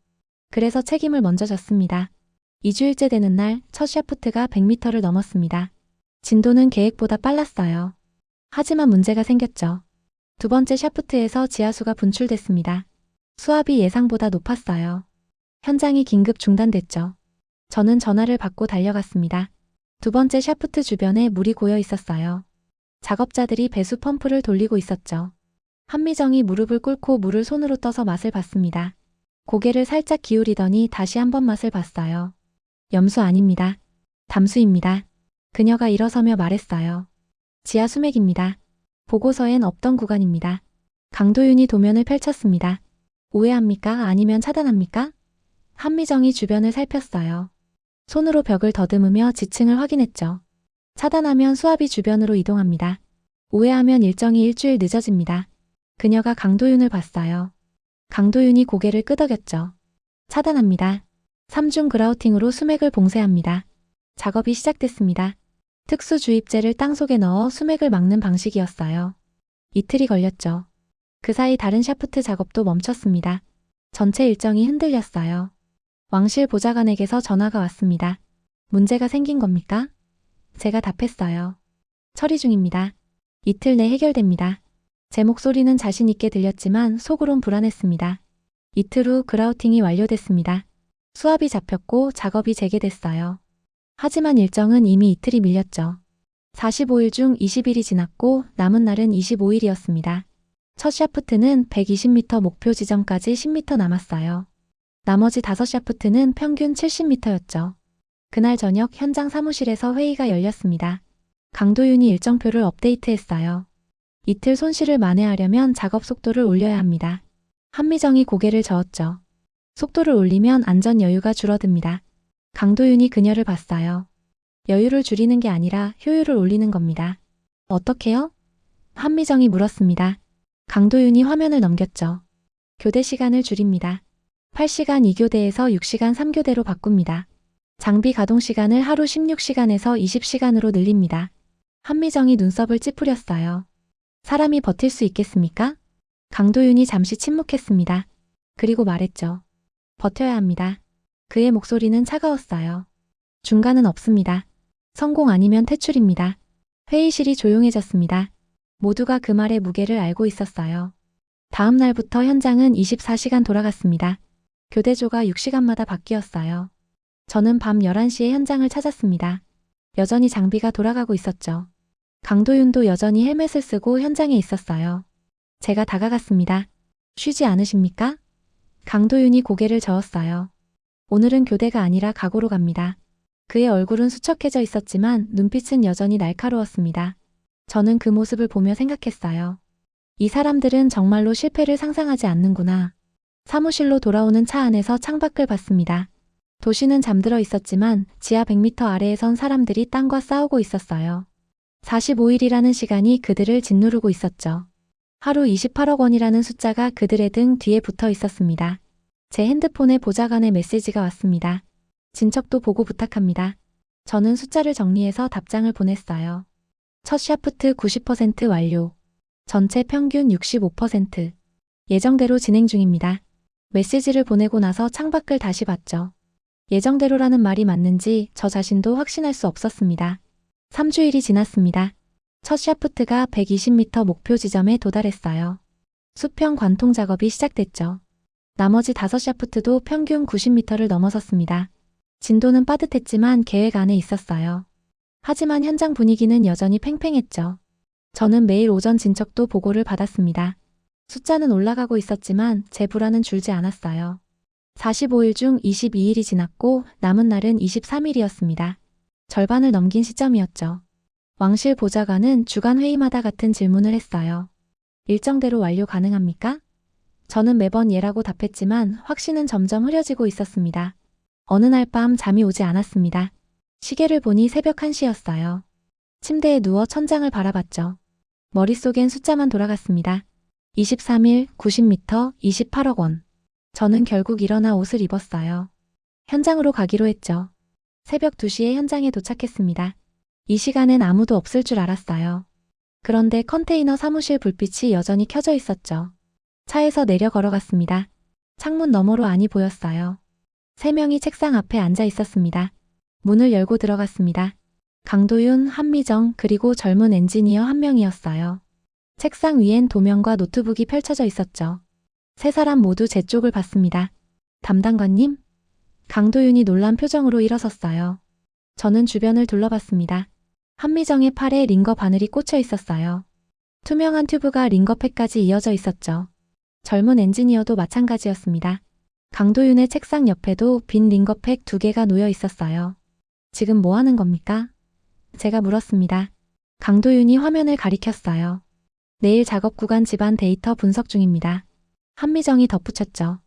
그래서 책임을 먼저 졌습니다. 2주일째 되는 날 첫 샤프트가 100m를 넘었습니다. 진도는 계획보다 빨랐어요. 하지만 문제가 생겼죠. 두 번째 샤프트에서 지하수가 분출됐습니다. 수압이 예상보다 높았어요. 현장이 긴급 중단됐죠. 저는 전화를 받고 달려갔습니다. 두 번째 샤프트 주변에 물이 고여 있었어요. 작업자들이 배수 펌프를 돌리고 있었죠. 한미정이 무릎을 꿇고 물을 손으로 떠서 맛을 봤습니다. 고개를 살짝 기울이더니 다시 한번 맛을 봤어요. 염수 아닙니다. 담수입니다. 그녀가 일어서며 말했어요. 지하 수맥입니다. 보고서엔 없던 구간입니다. 강도윤이 도면을 펼쳤습니다. 오해합니까? 아니면 차단합니까? 한미정이 주변을 살폈어요. 손으로 벽을 더듬으며 지층을 확인했죠. 차단하면 수압이 주변으로 이동합니다. 오해하면 일정이 일주일 늦어집니다. 그녀가 강도윤을 봤어요. 강도윤이 고개를 끄덕였죠. 차단합니다. 3중 그라우팅으로 수맥을 봉쇄합니다. 작업이 시작됐습니다. 특수 주입제를 땅속에 넣어 수맥을 막는 방식이었어요. 이틀이 걸렸죠. 그 사이 다른 샤프트 작업도 멈췄습니다. 전체 일정이 흔들렸어요. 왕실 보좌관에게서 전화가 왔습니다. 문제가 생긴 겁니까? 제가 답했어요. 처리 중입니다. 이틀 내 해결됩니다. 제 목소리는 자신 있게 들렸지만 속으론 불안했습니다. 이틀 후 그라우팅이 완료됐습니다. 수압이 잡혔고 작업이 재개됐어요. 하지만 일정은 이미 이틀이 밀렸죠. 45일 중 20일이 지났고 남은 날은 25일이었습니다. 첫 샤프트는 120m 목표 지점까지 10m 남았어요. 나머지 5샤프트는 평균 70m였죠. 그날 저녁 현장 사무실에서 회의가 열렸습니다. 강도윤이 일정표를 업데이트했어요. 이틀 손실을 만회하려면 작업 속도를 올려야 합니다. 한미정이 고개를 저었죠. 속도를 올리면 안전 여유가 줄어듭니다. 강도윤이 그녀를 봤어요. 여유를 줄이는 게 아니라 효율을 올리는 겁니다. 어떻게요? 한미정이 물었습니다. 강도윤이 화면을 넘겼죠. 교대 시간을 줄입니다. 8시간 2교대에서 6시간 3교대로 바꿉니다. 장비 가동 시간을 하루 16시간에서 20시간으로 늘립니다. 한미정이 눈썹을 찌푸렸어요. 사람이 버틸 수 있겠습니까? 강도윤이 잠시 침묵했습니다. 그리고 말했죠. 버텨야 합니다. 그의 목소리는 차가웠어요. 중간은 없습니다. 성공 아니면 퇴출입니다. 회의실이 조용해졌습니다. 모두가 그 말의 무게를 알고 있었어요. 다음 날부터 현장은 24시간 돌아갔습니다. 교대조가 6시간마다 바뀌었어요. 저는 밤 11시에 현장을 찾았습니다. 여전히 장비가 돌아가고 있었죠. 강도윤도 여전히 헬멧을 쓰고 현장에 있었어요. 제가 다가갔습니다. 쉬지 않으십니까? 강도윤이 고개를 저었어요. 오늘은 교대가 아니라 각오로 갑니다. 그의 얼굴은 수척해져 있었지만 눈빛은 여전히 날카로웠습니다. 저는 그 모습을 보며 생각했어요. 이 사람들은 정말로 실패를 상상하지 않는구나. 사무실로 돌아오는 차 안에서 창밖을 봤습니다. 도시는 잠들어 있었지만 지하 100m 아래에선 사람들이 땅과 싸우고 있었어요. 45일이라는 시간이 그들을 짓누르고 있었죠. 하루 28억 원이라는 숫자가 그들의 등 뒤에 붙어 있었습니다. 제 핸드폰에 보좌관의 메시지가 왔습니다. 진척도 보고 부탁합니다. 저는 숫자를 정리해서 답장을 보냈어요. 첫 샤프트 90% 완료. 전체 평균 65%. 예정대로 진행 중입니다. 메시지를 보내고 나서 창밖을 다시 봤죠. 예정대로라는 말이 맞는지 저 자신도 확신할 수 없었습니다. 3주일이 지났습니다. 첫 샤프트가 120m 목표 지점에 도달했어요. 수평 관통 작업이 시작됐죠. 나머지 5샤프트도 평균 90m를 넘어섰습니다. 진도는 빠듯했지만 계획 안에 있었어요. 하지만 현장 분위기는 여전히 팽팽했죠. 저는 매일 오전 진척도 보고를 받았습니다. 숫자는 올라가고 있었지만 제 불안은 줄지 않았어요. 45일 중 22일이 지났고 남은 날은 23일이었습니다. 절반을 넘긴 시점이었죠. 왕실 보좌관은 주간 회의마다 같은 질문을 했어요. 일정대로 완료 가능합니까? 저는 매번 예라고 답했지만 확신은 점점 흐려지고 있었습니다. 어느 날 밤 잠이 오지 않았습니다. 시계를 보니 새벽 1시였어요. 침대에 누워 천장을 바라봤죠. 머릿속엔 숫자만 돌아갔습니다. 23일, 90m, 28억 원. 저는 결국 일어나 옷을 입었어요. 현장으로 가기로 했죠. 새벽 2시에 현장에 도착했습니다. 이 시간엔 아무도 없을 줄 알았어요. 그런데 컨테이너 사무실 불빛이 여전히 켜져 있었죠. 차에서 내려 걸어갔습니다. 창문 너머로 안이 보였어요. 3명이 책상 앞에 앉아 있었습니다. 문을 열고 들어갔습니다. 강도윤, 한미정, 그리고 젊은 엔지니어 1명이었어요. 책상 위엔 도면과 노트북이 펼쳐져 있었죠. 3사람 모두 제 쪽을 봤습니다. 담당관님? 강도윤이 놀란 표정으로 일어섰어요. 저는 주변을 둘러봤습니다. 한미정의 팔에 링거 바늘이 꽂혀 있었어요. 투명한 튜브가 링거팩까지 이어져 있었죠. 젊은 엔지니어도 마찬가지였습니다. 강도윤의 책상 옆에도 빈 링거팩 2개가 놓여 있었어요. 지금 뭐 하는 겁니까? 제가 물었습니다. 강도윤이 화면을 가리켰어요. 내일 작업 구간 집안 데이터 분석 중입니다. 한미정이 덧붙였죠.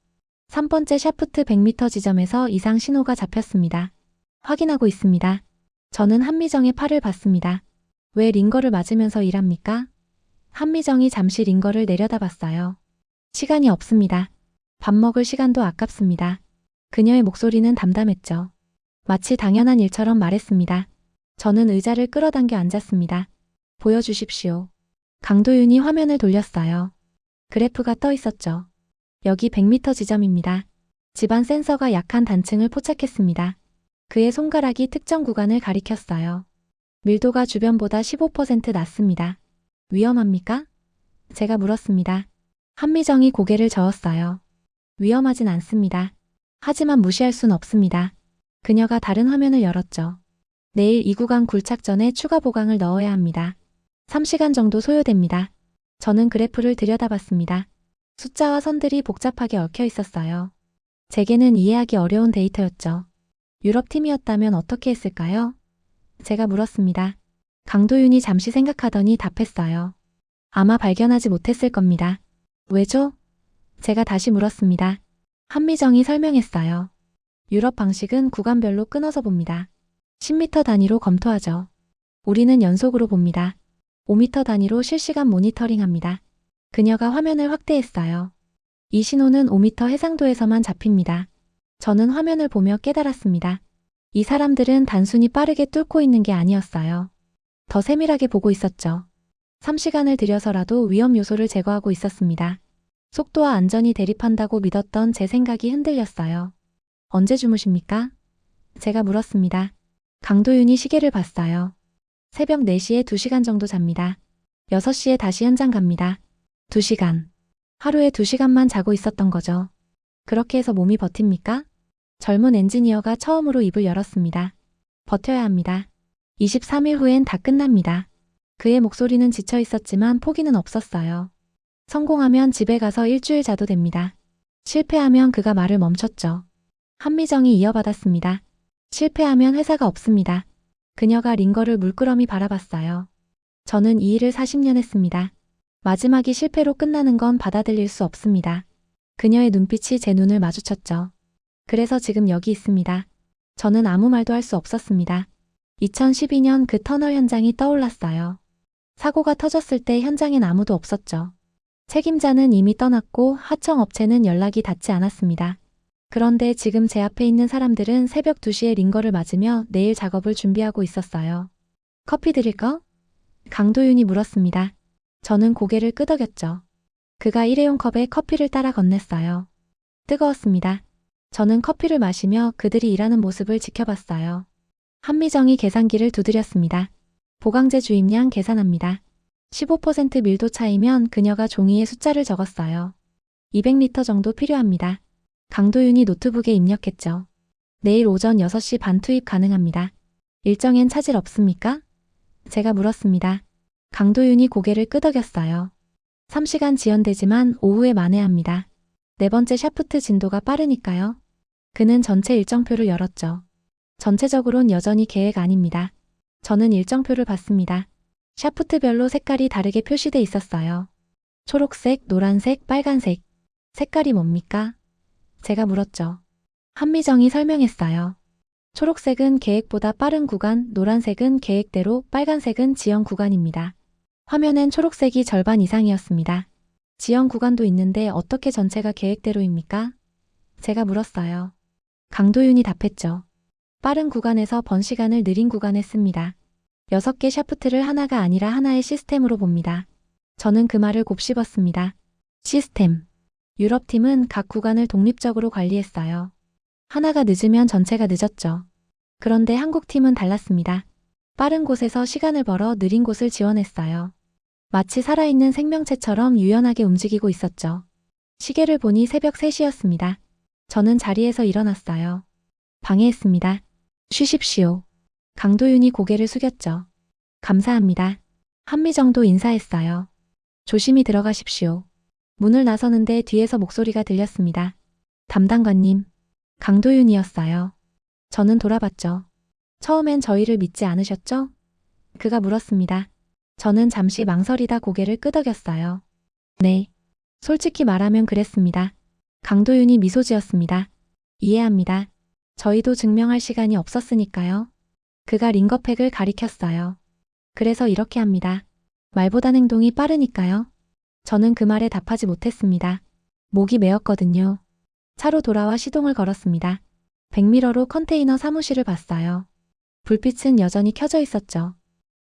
3번째 샤프트 100m 지점에서 이상 신호가 잡혔습니다. 확인하고 있습니다. 저는 한미정의 팔을 봤습니다. 왜 링거를 맞으면서 일합니까? 한미정이 잠시 링거를 내려다봤어요. 시간이 없습니다. 밥 먹을 시간도 아깝습니다. 그녀의 목소리는 담담했죠. 마치 당연한 일처럼 말했습니다. 저는 의자를 끌어당겨 앉았습니다. 보여주십시오. 강도윤이 화면을 돌렸어요. 그래프가 떠 있었죠. 여기 100m 지점입니다. 집안 센서가 약한 단층을 포착했습니다. 그의 손가락이 특정 구간을 가리켰어요. 밀도가 주변보다 15% 낮습니다. 위험합니까? 제가 물었습니다. 한미정이 고개를 저었어요. 위험하진 않습니다. 하지만 무시할 순 없습니다. 그녀가 다른 화면을 열었죠. 내일 이 구간 굴착 전에 추가 보강을 넣어야 합니다. 3시간 정도 소요됩니다. 저는 그래프를 들여다봤습니다. 숫자와 선들이 복잡하게 얽혀 있었어요. 제게는 이해하기 어려운 데이터였죠. 유럽팀이었다면 어떻게 했을까요? 제가 물었습니다. 강도윤이 잠시 생각하더니 답했어요. 아마 발견하지 못했을 겁니다. 왜죠? 제가 다시 물었습니다. 한미정이 설명했어요. 유럽 방식은 구간별로 끊어서 봅니다. 10m 단위로 검토하죠. 우리는 연속으로 봅니다. 5m 단위로 실시간 모니터링합니다. 그녀가 화면을 확대했어요. 이 신호는 5m 해상도에서만 잡힙니다. 저는 화면을 보며 깨달았습니다. 이 사람들은 단순히 빠르게 뚫고 있는 게 아니었어요. 더 세밀하게 보고 있었죠. 3시간을 들여서라도 위험 요소를 제거하고 있었습니다. 속도와 안전이 대립한다고 믿었던 제 생각이 흔들렸어요. 언제 주무십니까? 제가 물었습니다. 강도윤이 시계를 봤어요. 새벽 4시에 2시간 정도 잡니다. 6시에 다시 현장 갑니다. 2시간. 하루에 2시간만 자고 있었던 거죠. 그렇게 해서 몸이 버팁니까? 젊은 엔지니어가 처음으로 입을 열었습니다. 버텨야 합니다. 23일 후엔 다 끝납니다. 그의 목소리는 지쳐 있었지만 포기는 없었어요. 성공하면 집에 가서 일주일 자도 됩니다. 실패하면 그가 말을 멈췄죠. 한미정이 이어받았습니다. 실패하면 회사가 없습니다. 그녀가 링거를 물끄러미 바라봤어요. 저는 이 일을 40년 했습니다. 마지막이 실패로 끝나는 건 받아들일 수 없습니다. 그녀의 눈빛이 제 눈을 마주쳤죠. 그래서 지금 여기 있습니다. 저는 아무 말도 할 수 없었습니다. 2012년 그 터널 현장이 떠올랐어요. 사고가 터졌을 때 현장엔 아무도 없었죠. 책임자는 이미 떠났고 하청업체는 연락이 닿지 않았습니다. 그런데 지금 제 앞에 있는 사람들은 새벽 2시에 링거를 맞으며 내일 작업을 준비하고 있었어요. 커피 드릴까? 강도윤이 물었습니다. 저는 고개를 끄덕였죠. 그가 일회용 컵에 커피를 따라 건넸어요. 뜨거웠습니다. 저는 커피를 마시며 그들이 일하는 모습을 지켜봤어요. 한미정이 계산기를 두드렸습니다. 보강제 주입량 계산합니다. 15% 밀도 차이면 그녀가 종이에 숫자를 적었어요. 200리터 정도 필요합니다. 강도윤이 노트북에 입력했죠. 내일 오전 6시 반 투입 가능합니다. 일정엔 차질 없습니까? 제가 물었습니다. 강도윤이 고개를 끄덕였어요. 3시간 지연되지만 오후에 만회합니다. 네 번째 샤프트 진도가 빠르니까요. 그는 전체 일정표를 열었죠. 전체적으론 여전히 계획 아닙니다. 저는 일정표를 봤습니다. 샤프트별로 색깔이 다르게 표시돼 있었어요. 초록색, 노란색, 빨간색. 색깔이 뭡니까? 제가 물었죠. 한미정이 설명했어요. 초록색은 계획보다 빠른 구간, 노란색은 계획대로, 빨간색은 지연 구간입니다. 화면엔 초록색이 절반 이상이었습니다. 지연 구간도 있는데 어떻게 전체가 계획대로입니까? 제가 물었어요. 강도윤이 답했죠. 빠른 구간에서 번 시간을 느린 구간에 씁니다. 6개 샤프트를 하나가 아니라 하나의 시스템으로 봅니다. 저는 그 말을 곱씹었습니다. 시스템. 유럽팀은 각 구간을 독립적으로 관리했어요. 하나가 늦으면 전체가 늦었죠. 그런데 한국팀은 달랐습니다. 빠른 곳에서 시간을 벌어 느린 곳을 지원했어요. 마치 살아있는 생명체처럼 유연하게 움직이고 있었죠. 시계를 보니 새벽 3시였습니다. 저는 자리에서 일어났어요. 방해했습니다. 쉬십시오. 강도윤이 고개를 숙였죠. 감사합니다. 한미정도 인사했어요. 조심히 들어가십시오. 문을 나서는데 뒤에서 목소리가 들렸습니다. 담당관님. 강도윤이었어요. 저는 돌아봤죠. 처음엔 저희를 믿지 않으셨죠? 그가 물었습니다. 저는 잠시 망설이다 고개를 끄덕였어요. 네. 솔직히 말하면 그랬습니다. 강도윤이 미소 지었습니다. 이해합니다. 저희도 증명할 시간이 없었으니까요. 그가 링거팩을 가리켰어요. 그래서 이렇게 합니다. 말보단 행동이 빠르니까요. 저는 그 말에 답하지 못했습니다. 목이 메었거든요. 차로 돌아와 시동을 걸었습니다. 백미러로 컨테이너 사무실을 봤어요. 불빛은 여전히 켜져 있었죠.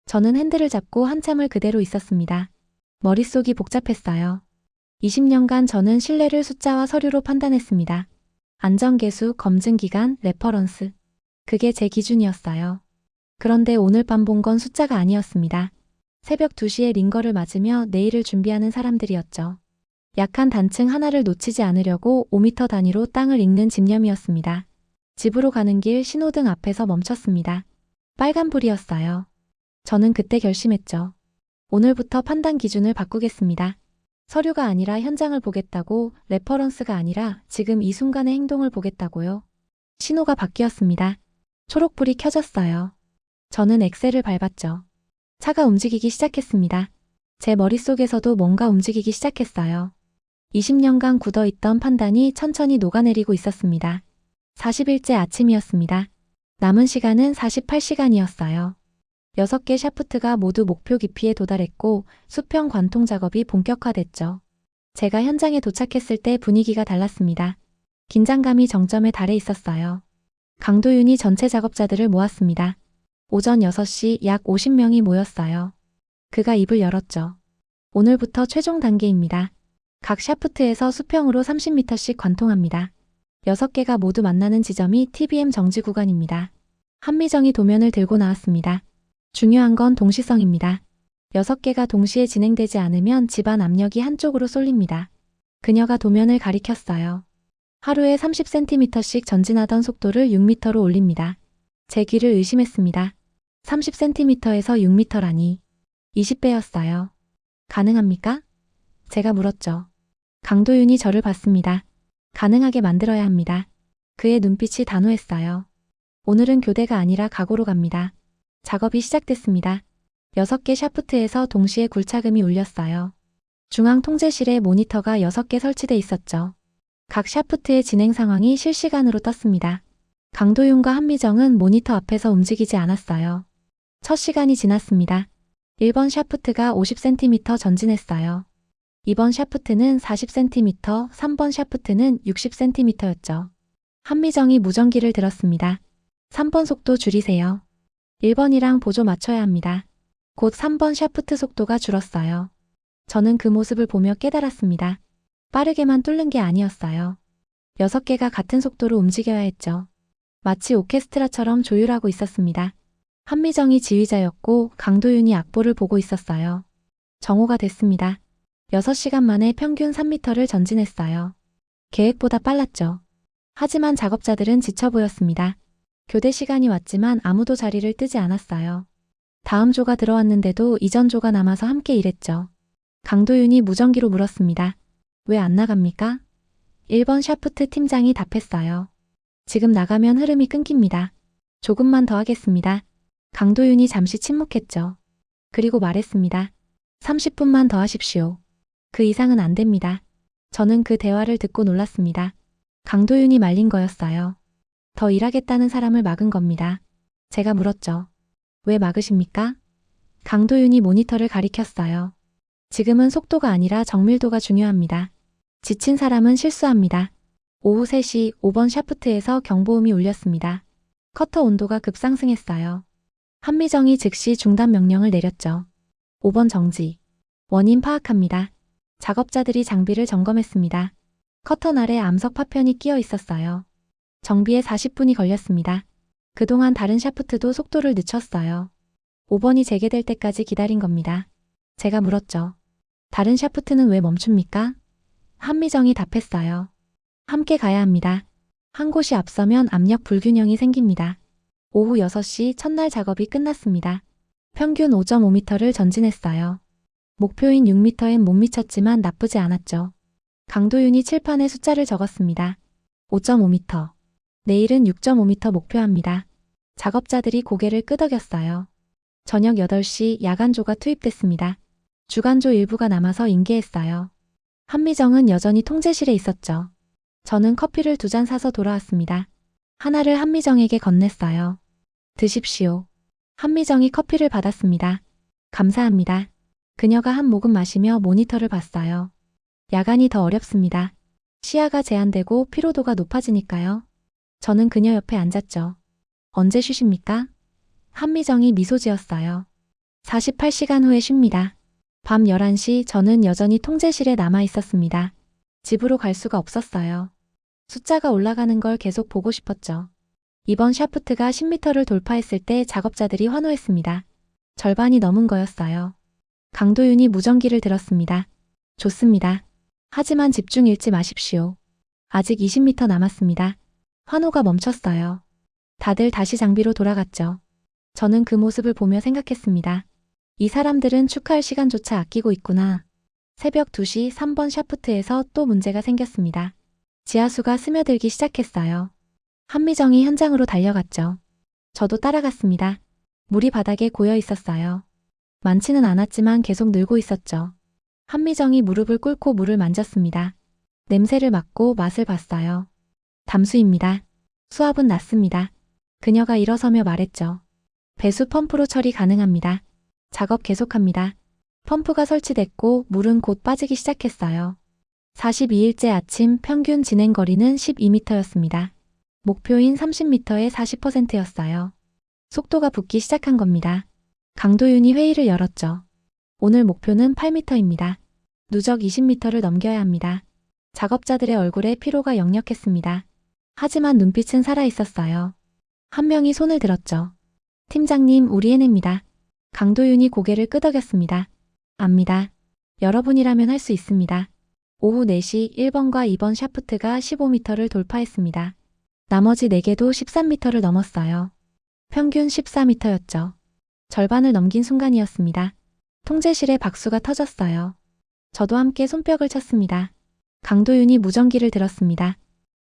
저는 핸들을 잡고 한참을 그대로 있었습니다. 머릿속이 복잡했어요. 20년간 저는 신뢰를 숫자와 서류로 판단했습니다. 안전계수, 검증기간, 레퍼런스. 그게 제 기준이었어요. 그런데 오늘 밤 본 건 숫자가 아니었습니다. 새벽 2시에 링거를 맞으며 내일을 준비하는 사람들이었죠. 약한 단층 하나를 놓치지 않으려고 5m 단위로 땅을 읽는 집념이었습니다. 집으로 가는 길 신호등 앞에서 멈췄습니다. 빨간불이었어요. 저는 그때 결심했죠. 오늘부터 판단 기준을 바꾸겠습니다. 서류가 아니라 현장을 보겠다고, 레퍼런스가 아니라 지금 이 순간의 행동을 보겠다고요. 신호가 바뀌었습니다. 초록불이 켜졌어요. 저는 엑셀을 밟았죠. 차가 움직이기 시작했습니다. 제 머릿속에서도 뭔가 움직이기 시작했어요. 20년간 굳어있던 판단이 천천히 녹아내리고 있었습니다. 40일째 아침이었습니다. 남은 시간은 48시간이었어요. 6개 샤프트가 모두 목표 깊이에 도달했고 수평 관통 작업이 본격화됐죠. 제가 현장에 도착했을 때 분위기가 달랐습니다. 긴장감이 정점에 달해 있었어요. 강도윤이 전체 작업자들을 모았습니다. 오전 6시 약 50명이 모였어요. 그가 입을 열었죠. 오늘부터 최종 단계입니다. 각 샤프트에서 수평으로 30m씩 관통합니다. 6개가 모두 만나는 지점이 TBM 정지 구간입니다. 한미정이 도면을 들고 나왔습니다. 중요한 건 동시성입니다. 6개가 동시에 진행되지 않으면 집안 압력이 한쪽으로 쏠립니다. 그녀가 도면을 가리켰어요. 하루에 30cm씩 전진하던 속도를 6m로 올립니다. 제 귀를 의심했습니다. 30cm에서 6m라니. 20배였어요. 가능합니까? 제가 물었죠. 강도윤이 저를 봤습니다. 가능하게 만들어야 합니다. 그의 눈빛이 단호했어요. 오늘은 교대가 아니라 각오로 갑니다. 작업이 시작됐습니다. 6개 샤프트에서 동시에 굴착음이 울렸어요. 중앙 통제실에 모니터가 6개 설치돼 있었죠. 각 샤프트의 진행 상황이 실시간으로 떴습니다. 강도윤과 한미정은 모니터 앞에서 움직이지 않았어요. 첫 시간이 지났습니다. 1번 샤프트가 50cm 전진했어요. 2번 샤프트는 40cm, 3번 샤프트는 60cm였죠. 한미정이 무전기를 들었습니다. 3번 속도 줄이세요. 1번이랑 보조 맞춰야 합니다. 곧 3번 샤프트 속도가 줄었어요. 저는 그 모습을 보며 깨달았습니다. 빠르게만 뚫는 게 아니었어요. 6개가 같은 속도로 움직여야 했죠. 마치 오케스트라처럼 조율하고 있었습니다. 한미정이 지휘자였고 강도윤이 악보를 보고 있었어요. 정오가 됐습니다. 6시간 만에 평균 3m를 전진했어요. 계획보다 빨랐죠. 하지만 작업자들은 지쳐 보였습니다. 교대 시간이 왔지만 아무도 자리를 뜨지 않았어요. 다음 조가 들어왔는데도 이전 조가 남아서 함께 일했죠. 강도윤이 무전기로 물었습니다. 왜 안 나갑니까? 1번 샤프트 팀장이 답했어요. 지금 나가면 흐름이 끊깁니다. 조금만 더 하겠습니다. 강도윤이 잠시 침묵했죠. 그리고 말했습니다. 30분만 더 하십시오. 그 이상은 안 됩니다. 저는 그 대화를 듣고 놀랐습니다. 강도윤이 말린 거였어요. 더 일하겠다는 사람을 막은 겁니다. 제가 물었죠. 왜 막으십니까? 강도윤이 모니터를 가리켰어요. 지금은 속도가 아니라 정밀도가 중요합니다. 지친 사람은 실수합니다. 오후 3시 5번 샤프트에서 경보음이 울렸습니다. 커터 온도가 급상승했어요. 한미정이 즉시 중단 명령을 내렸죠. 5번 정지. 원인 파악합니다. 작업자들이 장비를 점검했습니다. 커터 아래 암석 파편이 끼어 있었어요. 정비에 40분이 걸렸습니다. 그동안 다른 샤프트도 속도를 늦췄어요. 5번이 재개될 때까지 기다린 겁니다. 제가 물었죠. 다른 샤프트는 왜 멈춥니까? 한미정이 답했어요. 함께 가야 합니다. 한 곳이 앞서면 압력 불균형이 생깁니다. 오후 6시 첫날 작업이 끝났습니다. 평균 5.5m를 전진했어요. 목표인 6m엔 못 미쳤지만 나쁘지 않았죠. 강도윤이 칠판에 숫자를 적었습니다. 5.5m. 내일은 6.5m 목표합니다. 작업자들이 고개를 끄덕였어요. 저녁 8시 야간조가 투입됐습니다. 주간조 일부가 남아서 인계했어요. 한미정은 여전히 통제실에 있었죠. 저는 커피를 2잔 사서 돌아왔습니다. 하나를 한미정에게 건넸어요. 드십시오. 한미정이 커피를 받았습니다. 감사합니다. 그녀가 한 모금 마시며 모니터를 봤어요. 야간이 더 어렵습니다. 시야가 제한되고 피로도가 높아지니까요. 저는 그녀 옆에 앉았죠. 언제 쉬십니까? 한미정이 미소 지었어요. 48시간 후에 쉽니다. 밤 11시 저는 여전히 통제실에 남아 있었습니다. 집으로 갈 수가 없었어요. 숫자가 올라가는 걸 계속 보고 싶었죠. 이번 샤프트가 10m를 돌파했을 때 작업자들이 환호했습니다. 절반이 넘은 거였어요. 강도윤이 무전기를 들었습니다. 좋습니다. 하지만 집중 잃지 마십시오. 아직 20m 남았습니다. 환호가 멈췄어요. 다들 다시 장비로 돌아갔죠. 저는 그 모습을 보며 생각했습니다. 이 사람들은 축하할 시간조차 아끼고 있구나. 새벽 2시 3번 샤프트에서 또 문제가 생겼습니다. 지하수가 스며들기 시작했어요. 한미정이 현장으로 달려갔죠. 저도 따라갔습니다. 물이 바닥에 고여 있었어요. 많지는 않았지만 계속 늘고 있었죠. 한미정이 무릎을 꿇고 물을 만졌습니다. 냄새를 맡고 맛을 봤어요. 담수입니다. 수압은 낮습니다. 그녀가 일어서며 말했죠. 배수 펌프로 처리 가능합니다. 작업 계속합니다. 펌프가 설치됐고 물은 곧 빠지기 시작했어요. 42일째 아침 평균 진행 거리는 12m였습니다. 목표인 30m의 40%였어요. 속도가 붙기 시작한 겁니다. 강도윤이 회의를 열었죠. 오늘 목표는 8m입니다. 누적 20m를 넘겨야 합니다. 작업자들의 얼굴에 피로가 역력했습니다. 하지만 눈빛은 살아있었어요. 한 명이 손을 들었죠. 팀장님, 우리 해냅니다. 강도윤이 고개를 끄덕였습니다. 압니다. 여러분이라면 할 수 있습니다. 오후 4시 1번과 2번 샤프트가 15m를 돌파했습니다. 나머지 4개도 13m를 넘었어요. 평균 14m였죠. 절반을 넘긴 순간이었습니다. 통제실에 박수가 터졌어요. 저도 함께 손뼉을 쳤습니다. 강도윤이 무전기를 들었습니다.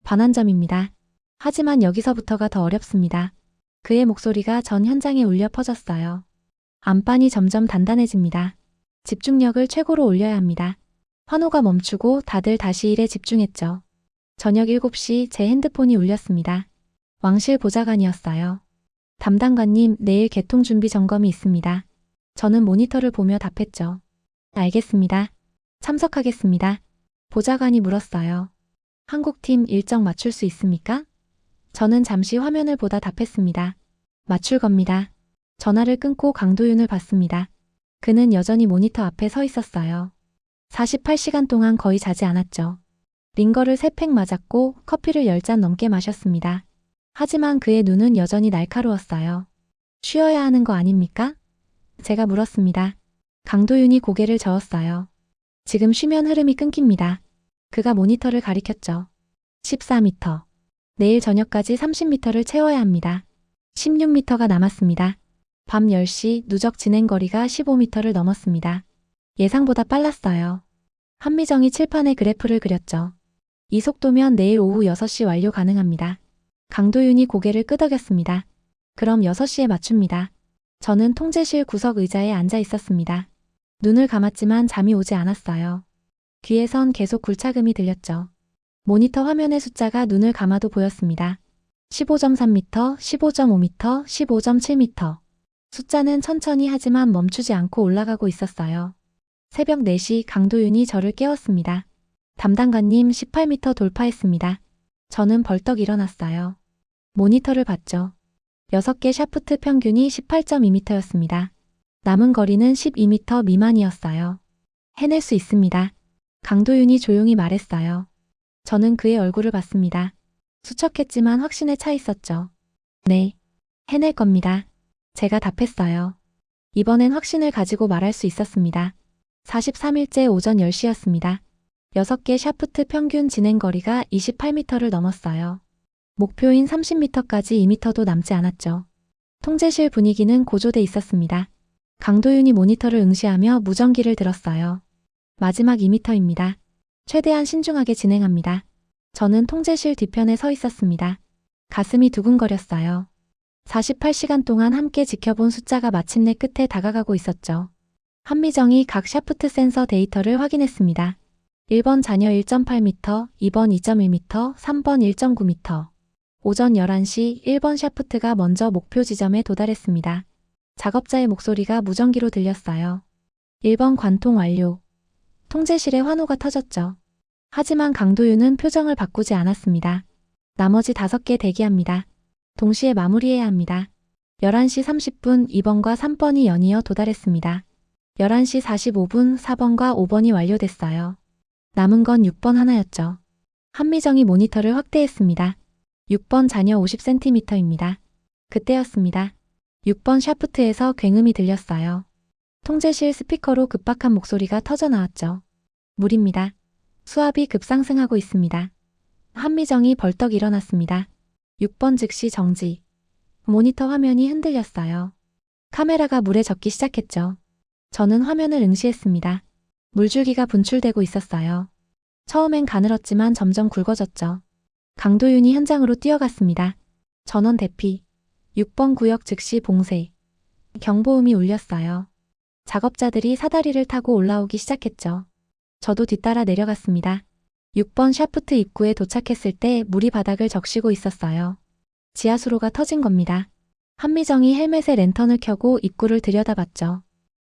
반환점입니다. 하지만 여기서부터가 더 어렵습니다. 그의 목소리가 전 현장에 울려 퍼졌어요. 안반이 점점 단단해집니다. 집중력을 최고로 올려야 합니다. 환호가 멈추고 다들 다시 일에 집중했죠. 저녁 7시 제 핸드폰이 울렸습니다. 왕실 보좌관이었어요. 담당관님, 내일 개통 준비 점검이 있습니다. 저는 모니터를 보며 답했죠. 알겠습니다. 참석하겠습니다. 보좌관이 물었어요. 한국팀 일정 맞출 수 있습니까? 저는 잠시 화면을 보다 답했습니다. 맞출 겁니다. 전화를 끊고 강도윤을 봤습니다. 그는 여전히 모니터 앞에 서 있었어요. 48시간 동안 거의 자지 않았죠. 링거를 3팩 맞았고 커피를 10잔 넘게 마셨습니다. 하지만 그의 눈은 여전히 날카로웠어요. 쉬어야 하는 거 아닙니까? 제가 물었습니다. 강도윤이 고개를 저었어요. 지금 쉬면 흐름이 끊깁니다. 그가 모니터를 가리켰죠. 14m. 내일 저녁까지 30m를 채워야 합니다. 16m가 남았습니다. 밤 10시 누적 진행 거리가 15m를 넘었습니다. 예상보다 빨랐어요. 한미정이 칠판에 그래프를 그렸죠. 이 속도면 내일 오후 6시 완료 가능합니다. 강도윤이 고개를 끄덕였습니다. 그럼 6시에 맞춥니다. 저는 통제실 구석 의자에 앉아 있었습니다. 눈을 감았지만 잠이 오지 않았어요. 귀에선 계속 굴착음이 들렸죠. 모니터 화면의 숫자가 눈을 감아도 보였습니다. 15.3m, 15.5m, 15.7m. 숫자는 천천히 하지만 멈추지 않고 올라가고 있었어요. 새벽 4시 강도윤이 저를 깨웠습니다. 담당관님 18m 돌파했습니다. 저는 벌떡 일어났어요. 모니터를 봤죠. 6개 샤프트 평균이 18.2m였습니다. 남은 거리는 12m 미만이었어요. 해낼 수 있습니다. 강도윤이 조용히 말했어요. 저는 그의 얼굴을 봤습니다. 수척했지만 확신에 차 있었죠. 네, 해낼 겁니다. 제가 답했어요. 이번엔 확신을 가지고 말할 수 있었습니다. 43일째 오전 10시였습니다. 6개 샤프트 평균 진행 거리가 28m를 넘었어요. 목표인 30m까지 2m도 남지 않았죠. 통제실 분위기는 고조돼 있었습니다. 강도윤이 모니터를 응시하며 무전기를 들었어요. 마지막 2m입니다. 최대한 신중하게 진행합니다. 저는 통제실 뒤편에 서 있었습니다. 가슴이 두근거렸어요. 48시간 동안 함께 지켜본 숫자가 마침내 끝에 다가가고 있었죠. 한미정이 각 샤프트 센서 데이터를 확인했습니다. 1번 잔여 1.8m, 2번 2.1m, 3번 1.9m. 오전 11시 1번 샤프트가 먼저 목표 지점에 도달했습니다. 작업자의 목소리가 무전기로 들렸어요. 1번 관통 완료. 통제실에 환호가 터졌죠. 하지만 강도윤은 표정을 바꾸지 않았습니다. 나머지 5개 대기합니다. 동시에 마무리해야 합니다. 11시 30분 2번과 3번이 연이어 도달했습니다. 11시 45분 4번과 5번이 완료됐어요. 남은 건 6번 하나였죠. 한미정이 모니터를 확대했습니다. 6번 잔여 50cm입니다. 그때였습니다. 6번 샤프트에서 굉음이 들렸어요. 통제실 스피커로 급박한 목소리가 터져나왔죠. 물입니다. 수압이 급상승하고 있습니다. 한미정이 벌떡 일어났습니다. 6번 즉시 정지. 모니터 화면이 흔들렸어요. 카메라가 물에 젖기 시작했죠. 저는 화면을 응시했습니다. 물줄기가 분출되고 있었어요. 처음엔 가늘었지만 점점 굵어졌죠. 강도윤이 현장으로 뛰어갔습니다. 전원 대피. 6번 구역 즉시 봉쇄. 경보음이 울렸어요. 작업자들이 사다리를 타고 올라오기 시작했죠. 저도 뒤따라 내려갔습니다. 6번 샤프트 입구에 도착했을 때 물이 바닥을 적시고 있었어요. 지하수로가 터진 겁니다. 한미정이 헬멧에 랜턴을 켜고 입구를 들여다봤죠.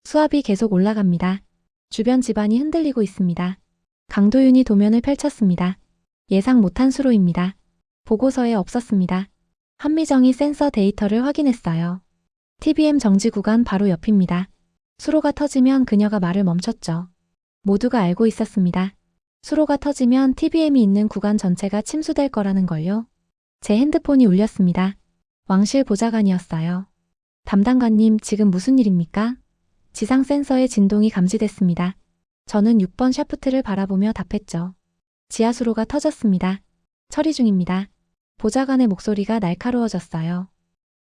수압이 계속 올라갑니다. 주변 집안이 흔들리고 있습니다. 강도윤이 도면을 펼쳤습니다. 예상 못한 수로입니다. 보고서에 없었습니다. 한미정이 센서 데이터를 확인했어요. TBM 정지 구간 바로 옆입니다. 수로가 터지면 그녀가 말을 멈췄죠. 모두가 알고 있었습니다. 수로가 터지면 TBM이 있는 구간 전체가 침수될 거라는 걸요. 제 핸드폰이 울렸습니다. 왕실 보좌관이었어요. 담당관님, 지금 무슨 일입니까? 지상 센서의 진동이 감지됐습니다. 저는 6번 샤프트를 바라보며 답했죠. 지하수로가 터졌습니다. 처리 중입니다. 보좌관의 목소리가 날카로워졌어요.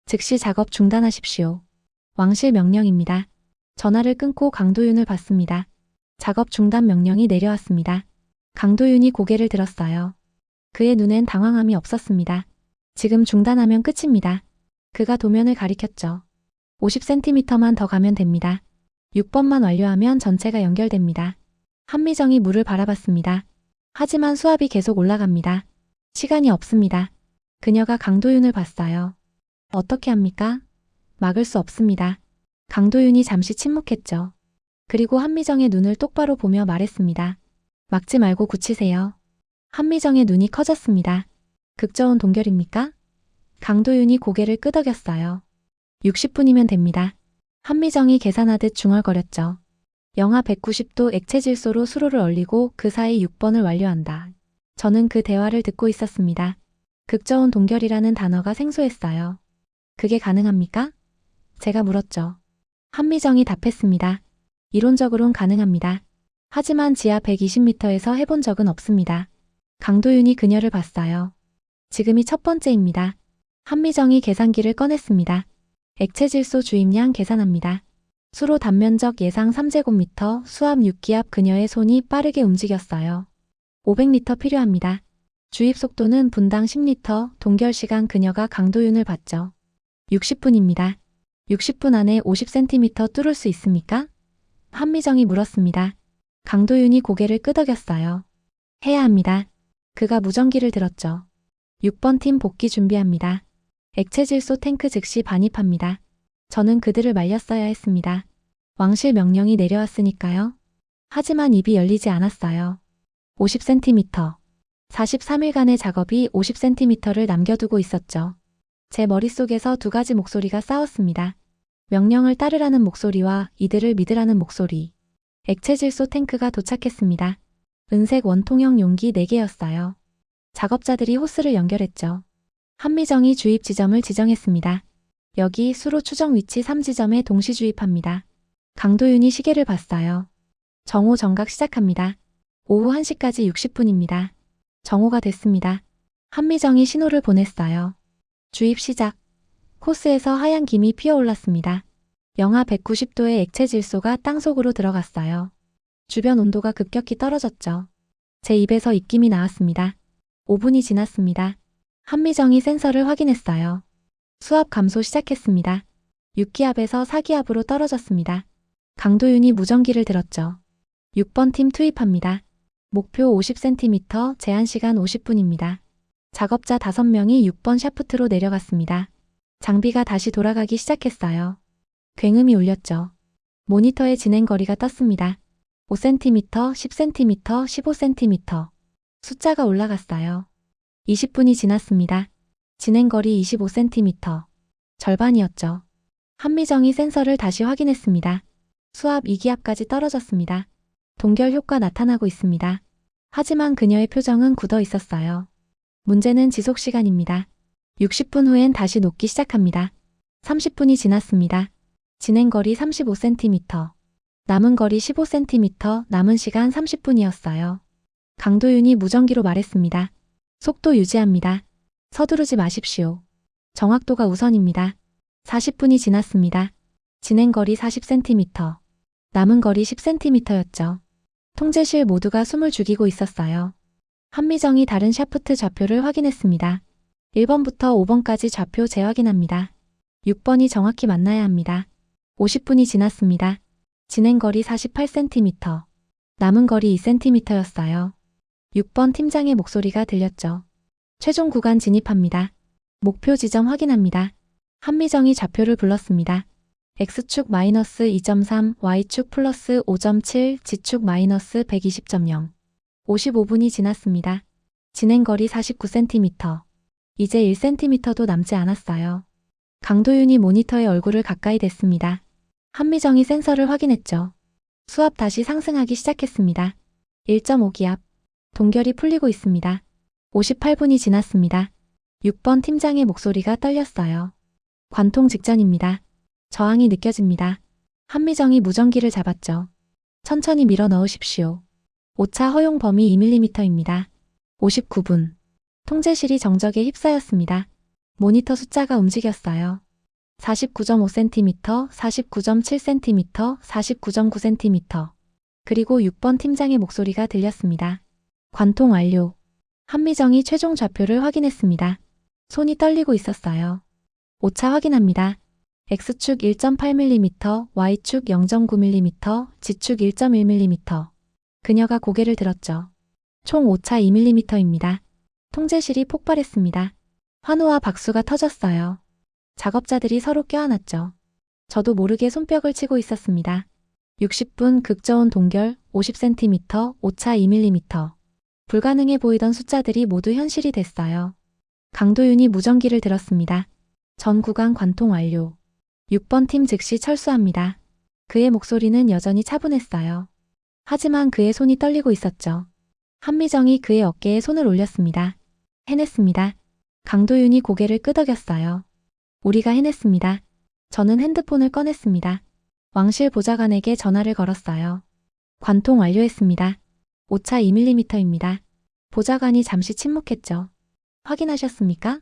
즉시 작업 중단하십시오. 왕실 명령입니다. 전화를 끊고 강도윤을 봤습니다. 작업 중단 명령이 내려왔습니다. 강도윤이 고개를 들었어요. 그의 눈엔 당황함이 없었습니다. 지금 중단하면 끝입니다. 그가 도면을 가리켰죠. 50cm만 더 가면 됩니다. 6번만 완료하면 전체가 연결됩니다. 한미정이 물을 바라봤습니다. 하지만 수압이 계속 올라갑니다. 시간이 없습니다. 그녀가 강도윤을 봤어요. 어떻게 합니까? 막을 수 없습니다. 강도윤이 잠시 침묵했죠. 그리고 한미정의 눈을 똑바로 보며 말했습니다. 막지 말고 굳히세요. 한미정의 눈이 커졌습니다. 극저온 동결입니까? 강도윤이 고개를 끄덕였어요. 60분이면 됩니다. 한미정이 계산하듯 중얼거렸죠. 영하 190도 액체 질소로 수로를 얼리고 그 사이 6번을 완료한다. 저는 그 대화를 듣고 있었습니다. 극저온 동결이라는 단어가 생소했어요. 그게 가능합니까? 제가 물었죠. 한미정이 답했습니다. 이론적으론 가능합니다. 하지만 지하 120m에서 해본 적은 없습니다. 강도윤이 그녀를 봤어요. 지금이 첫 번째입니다. 한미정이 계산기를 꺼냈습니다. 액체 질소 주입량 계산합니다. 수로 단면적 예상 3제곱미터, 수압 6기압. 그녀의 손이 빠르게 움직였어요. 500리터 필요합니다. 주입 속도는 분당 10리터, 동결 시간. 그녀가 강도윤을 봤죠. 60분입니다. 60분 안에 50cm 뚫을 수 있습니까? 한미정이 물었습니다. 강도윤이 고개를 끄덕였어요. 해야 합니다. 그가 무전기를 들었죠. 6번 팀 복귀 준비합니다. 액체 질소 탱크 즉시 반입합니다. 저는 그들을 말렸어야 했습니다. 왕실 명령이 내려왔으니까요. 하지만 입이 열리지 않았어요. 50cm. 43일간의 작업이 50cm를 남겨두고 있었죠. 제 머릿속에서 두 가지 목소리가 싸웠습니다. 명령을 따르라는 목소리와 이들을 믿으라는 목소리. 액체 질소 탱크가 도착했습니다. 은색 원통형 용기 4개였어요. 작업자들이 호스를 연결했죠. 한미정이 주입 지점을 지정했습니다. 여기 수로 추정 위치 3지점에 동시 주입합니다. 강도윤이 시계를 봤어요. 정오 정각 시작합니다. 오후 1시까지 60분입니다. 정오가 됐습니다. 한미정이 신호를 보냈어요. 주입 시작. 호스에서 하얀 김이 피어올랐습니다. 영하 190도의 액체 질소가 땅속으로 들어갔어요. 주변 온도가 급격히 떨어졌죠. 제 입에서 입김이 나왔습니다. 5분이 지났습니다. 한미정이 센서를 확인했어요. 수압 감소 시작했습니다. 6기압에서 4기압으로 떨어졌습니다. 강도윤이 무전기를 들었죠. 6번 팀 투입합니다. 목표 50cm, 제한시간 50분입니다. 작업자 5명이 6번 샤프트로 내려갔습니다. 장비가 다시 돌아가기 시작했어요. 굉음이 울렸죠. 모니터에 진행거리가 떴습니다. 5cm, 10cm, 15cm. 숫자가 올라갔어요. 20분이 지났습니다. 진행거리 25cm. 절반이었죠. 한미정이 센서를 다시 확인했습니다. 수압 2기압까지 떨어졌습니다. 동결 효과 나타나고 있습니다. 하지만 그녀의 표정은 굳어 있었어요. 문제는 지속 시간입니다. 60분 후엔 다시 녹기 시작합니다. 30분이 지났습니다. 진행거리 35cm. 남은 거리 15cm, 남은 시간 30분이었어요. 강도윤이 무전기로 말했습니다. 속도 유지합니다. 서두르지 마십시오. 정확도가 우선입니다. 40분이 지났습니다. 진행거리 40cm. 남은 거리 10cm였죠. 통제실 모두가 숨을 죽이고 있었어요. 한미정이 다른 샤프트 좌표를 확인했습니다. 1번부터 5번까지 좌표 재확인합니다. 6번이 정확히 맞나야 합니다. 50분이 지났습니다. 진행거리 48cm. 남은 거리 2cm였어요. 6번 팀장의 목소리가 들렸죠. 최종 구간 진입합니다. 목표 지점 확인합니다. 한미정이 좌표를 불렀습니다. X축 마이너스 2.3, Y축 플러스 5.7, G축 마이너스 120.0. 55분이 지났습니다. 진행거리 49cm. 이제 1cm도 남지 않았어요. 강도윤이 모니터의 얼굴을 가까이 댔습니다. 한미정이 센서를 확인했죠. 수압 다시 상승하기 시작했습니다. 1.5기압. 동결이 풀리고 있습니다. 58분이 지났습니다. 6번 팀장의 목소리가 떨렸어요. 관통 직전입니다. 저항이 느껴집니다. 한미정이 무전기를 잡았죠. 천천히 밀어 넣으십시오. 오차 허용 범위 2mm입니다. 59분. 통제실이 정적에 휩싸였습니다. 모니터 숫자가 움직였어요. 49.5cm, 49.7cm, 49.9cm. 그리고 6번 팀장의 목소리가 들렸습니다. 관통 완료. 한미정이 최종 좌표를 확인했습니다. 손이 떨리고 있었어요. 오차 확인합니다. X축 1.8mm, Y축 0.9mm, G축 1.1mm. 그녀가 고개를 들었죠. 총 오차 2mm입니다. 통제실이 폭발했습니다. 환호와 박수가 터졌어요. 작업자들이 서로 껴안았죠. 저도 모르게 손뼉을 치고 있었습니다. 60분 극저온 동결 50cm, 오차 2mm. 불가능해 보이던 숫자들이 모두 현실이 됐어요. 강도윤이 무전기를 들었습니다. 전 구간 관통 완료. 6번 팀 즉시 철수합니다. 그의 목소리는 여전히 차분했어요. 하지만 그의 손이 떨리고 있었죠. 한미정이 그의 어깨에 손을 올렸습니다. 해냈습니다. 강도윤이 고개를 끄덕였어요. 우리가 해냈습니다. 저는 핸드폰을 꺼냈습니다. 왕실 보좌관에게 전화를 걸었어요. 관통 완료했습니다. 오차 2mm입니다. 보좌관이 잠시 침묵했죠. 확인하셨습니까?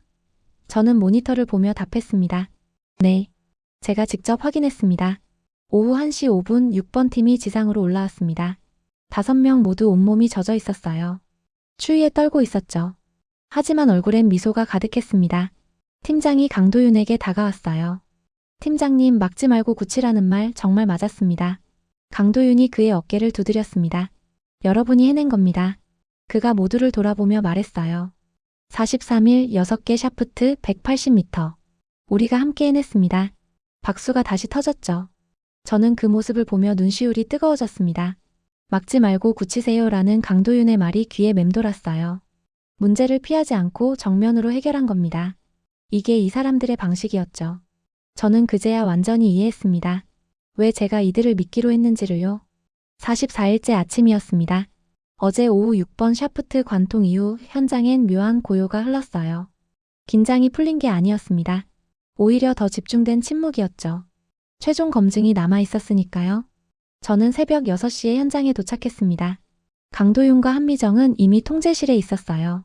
저는 모니터를 보며 답했습니다. 네. 제가 직접 확인했습니다. 오후 1시 5분 6번 팀이 지상으로 올라왔습니다. 5명 모두 온몸이 젖어 있었어요. 추위에 떨고 있었죠. 하지만 얼굴엔 미소가 가득했습니다. 팀장이 강도윤에게 다가왔어요. 팀장님, 막지 말고 굳히라는 말 정말 맞았습니다. 강도윤이 그의 어깨를 두드렸습니다. 여러분이 해낸 겁니다. 그가 모두를 돌아보며 말했어요. 43일 6개 샤프트 180m. 우리가 함께 해냈습니다. 박수가 다시 터졌죠. 저는 그 모습을 보며 눈시울이 뜨거워졌습니다. 막지 말고 굳히세요라는 강도윤의 말이 귀에 맴돌았어요. 문제를 피하지 않고 정면으로 해결한 겁니다. 이게 이 사람들의 방식이었죠. 저는 그제야 완전히 이해했습니다. 왜 제가 이들을 믿기로 했는지를요. 44일째 아침이었습니다. 어제 오후 6번 샤프트 관통 이후 현장엔 묘한 고요가 흘렀어요. 긴장이 풀린 게 아니었습니다. 오히려 더 집중된 침묵이었죠. 최종 검증이 남아 있었으니까요. 저는 새벽 6시에 현장에 도착했습니다. 강도윤과 한미정은 이미 통제실에 있었어요.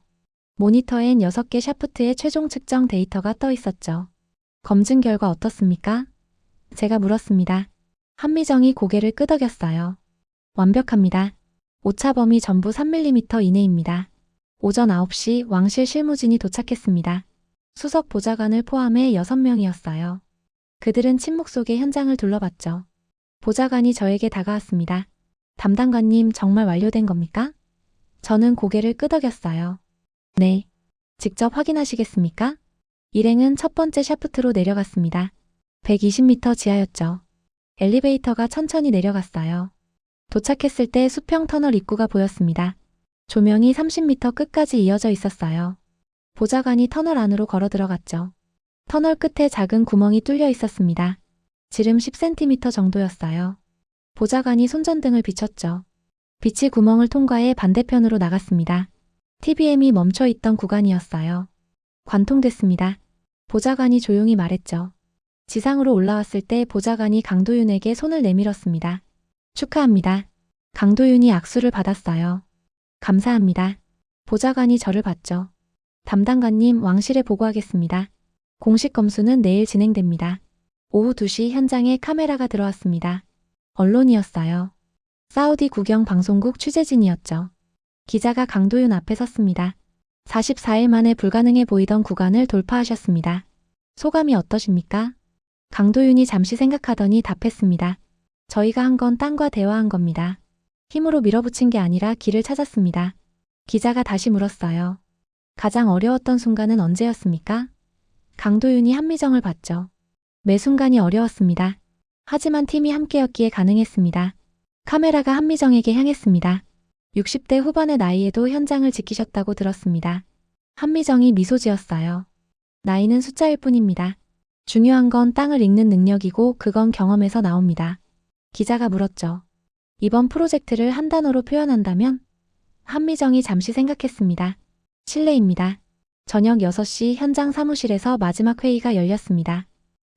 모니터엔 6개 샤프트의 최종 측정 데이터가 떠 있었죠. 검증 결과 어떻습니까? 제가 물었습니다. 한미정이 고개를 끄덕였어요. 완벽합니다. 오차 범위 전부 3mm 이내입니다. 오전 9시 왕실 실무진이 도착했습니다. 수석 보좌관을 포함해 6명이었어요. 그들은 침묵 속에 현장을 둘러봤죠. 보좌관이 저에게 다가왔습니다. 담당관님, 정말 완료된 겁니까? 저는 고개를 끄덕였어요. 네. 직접 확인하시겠습니까? 일행은 첫 번째 샤프트로 내려갔습니다. 120m 지하였죠. 엘리베이터가 천천히 내려갔어요. 도착했을 때 수평 터널 입구가 보였습니다. 조명이 30m 끝까지 이어져 있었어요. 보좌관이 터널 안으로 걸어 들어갔죠. 터널 끝에 작은 구멍이 뚫려 있었습니다. 지름 10cm 정도였어요. 보좌관이 손전등을 비췄죠. 빛이 구멍을 통과해 반대편으로 나갔습니다. TBM이 멈춰 있던 구간이었어요. 관통됐습니다. 보좌관이 조용히 말했죠. 지상으로 올라왔을 때 보좌관이 강도윤에게 손을 내밀었습니다. 축하합니다. 강도윤이 악수를 받았어요. 감사합니다. 보좌관이 저를 봤죠. 담당관님, 왕실에 보고하겠습니다. 공식 검수는 내일 진행됩니다. 오후 2시 현장에 카메라가 들어왔습니다. 언론이었어요. 사우디 국영 방송국 취재진이었죠. 기자가 강도윤 앞에 섰습니다. 44일 만에 불가능해 보이던 구간을 돌파하셨습니다. 소감이 어떠십니까? 강도윤이 잠시 생각하더니 답했습니다. 저희가 한 건 땅과 대화한 겁니다. 힘으로 밀어붙인 게 아니라 길을 찾았습니다. 기자가 다시 물었어요. 가장 어려웠던 순간은 언제였습니까? 강도윤이 한미정을 봤죠. 매 순간이 어려웠습니다. 하지만 팀이 함께였기에 가능했습니다. 카메라가 한미정에게 향했습니다. 60대 후반의 나이에도 현장을 지키셨다고 들었습니다. 한미정이 미소 지었어요. 나이는 숫자일 뿐입니다. 중요한 건 땅을 읽는 능력이고 그건 경험에서 나옵니다. 기자가 물었죠. 이번 프로젝트를 한 단어로 표현한다면? 한미정이 잠시 생각했습니다. 신뢰입니다. 저녁 6시 현장 사무실에서 마지막 회의가 열렸습니다.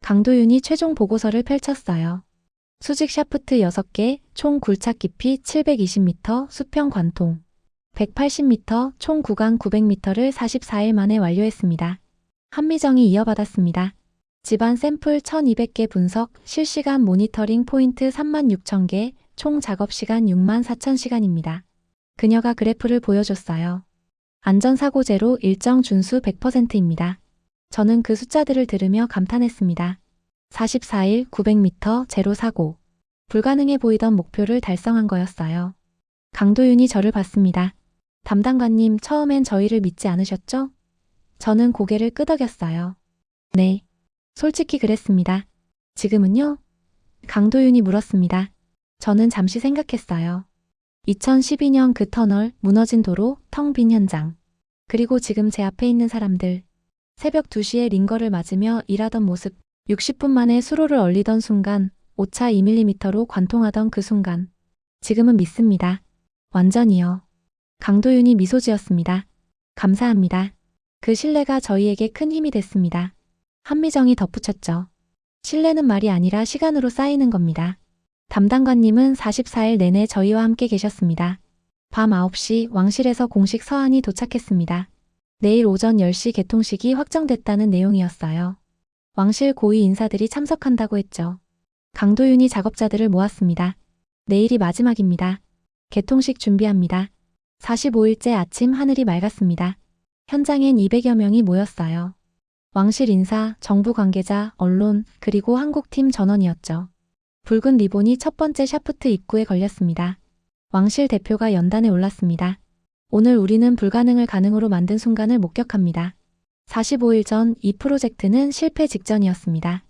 강도윤이 최종 보고서를 펼쳤어요. 수직 샤프트 6개, 총 굴착 깊이 720m, 수평 관통 180m, 총 구간 900m를 44일 만에 완료했습니다. 한미정이 이어받았습니다. 집안 샘플 1200개 분석, 실시간 모니터링 포인트 36,000개, 총 작업시간 64,000시간입니다. 그녀가 그래프를 보여줬어요. 안전사고 제로, 일정 준수 100%입니다. 저는 그 숫자들을 들으며 감탄했습니다. 44일 900m 제로 사고. 불가능해 보이던 목표를 달성한 거였어요. 강도윤이 저를 봤습니다. 담당관님, 처음엔 저희를 믿지 않으셨죠? 저는 고개를 끄덕였어요. 네. 솔직히 그랬습니다. 지금은요? 강도윤이 물었습니다. 저는 잠시 생각했어요. 2012년 그 터널, 무너진 도로, 텅 빈 현장. 그리고 지금 제 앞에 있는 사람들. 새벽 2시에 링거를 맞으며 일하던 모습. 60분 만에 수로를 얼리던 순간, 오차 2mm로 관통하던 그 순간. 지금은 믿습니다. 완전히요. 강도윤이 미소 지었습니다. 감사합니다. 그 신뢰가 저희에게 큰 힘이 됐습니다. 한미정이 덧붙였죠. 신뢰는 말이 아니라 시간으로 쌓이는 겁니다. 담당관님은 44일 내내 저희와 함께 계셨습니다. 밤 9시 왕실에서 공식 서한이 도착했습니다. 내일 오전 10시 개통식이 확정됐다는 내용이었어요. 왕실 고위 인사들이 참석한다고 했죠. 강도윤이 작업자들을 모았습니다. 내일이 마지막입니다. 개통식 준비합니다. 45일째 아침 하늘이 맑았습니다. 현장엔 200여 명이 모였어요. 왕실 인사, 정부 관계자, 언론, 그리고 한국팀 전원이었죠. 붉은 리본이 첫 번째 샤프트 입구에 걸렸습니다. 왕실 대표가 연단에 올랐습니다. 오늘 우리는 불가능을 가능으로 만든 순간을 목격합니다. 45일 전 이 프로젝트는 실패 직전이었습니다.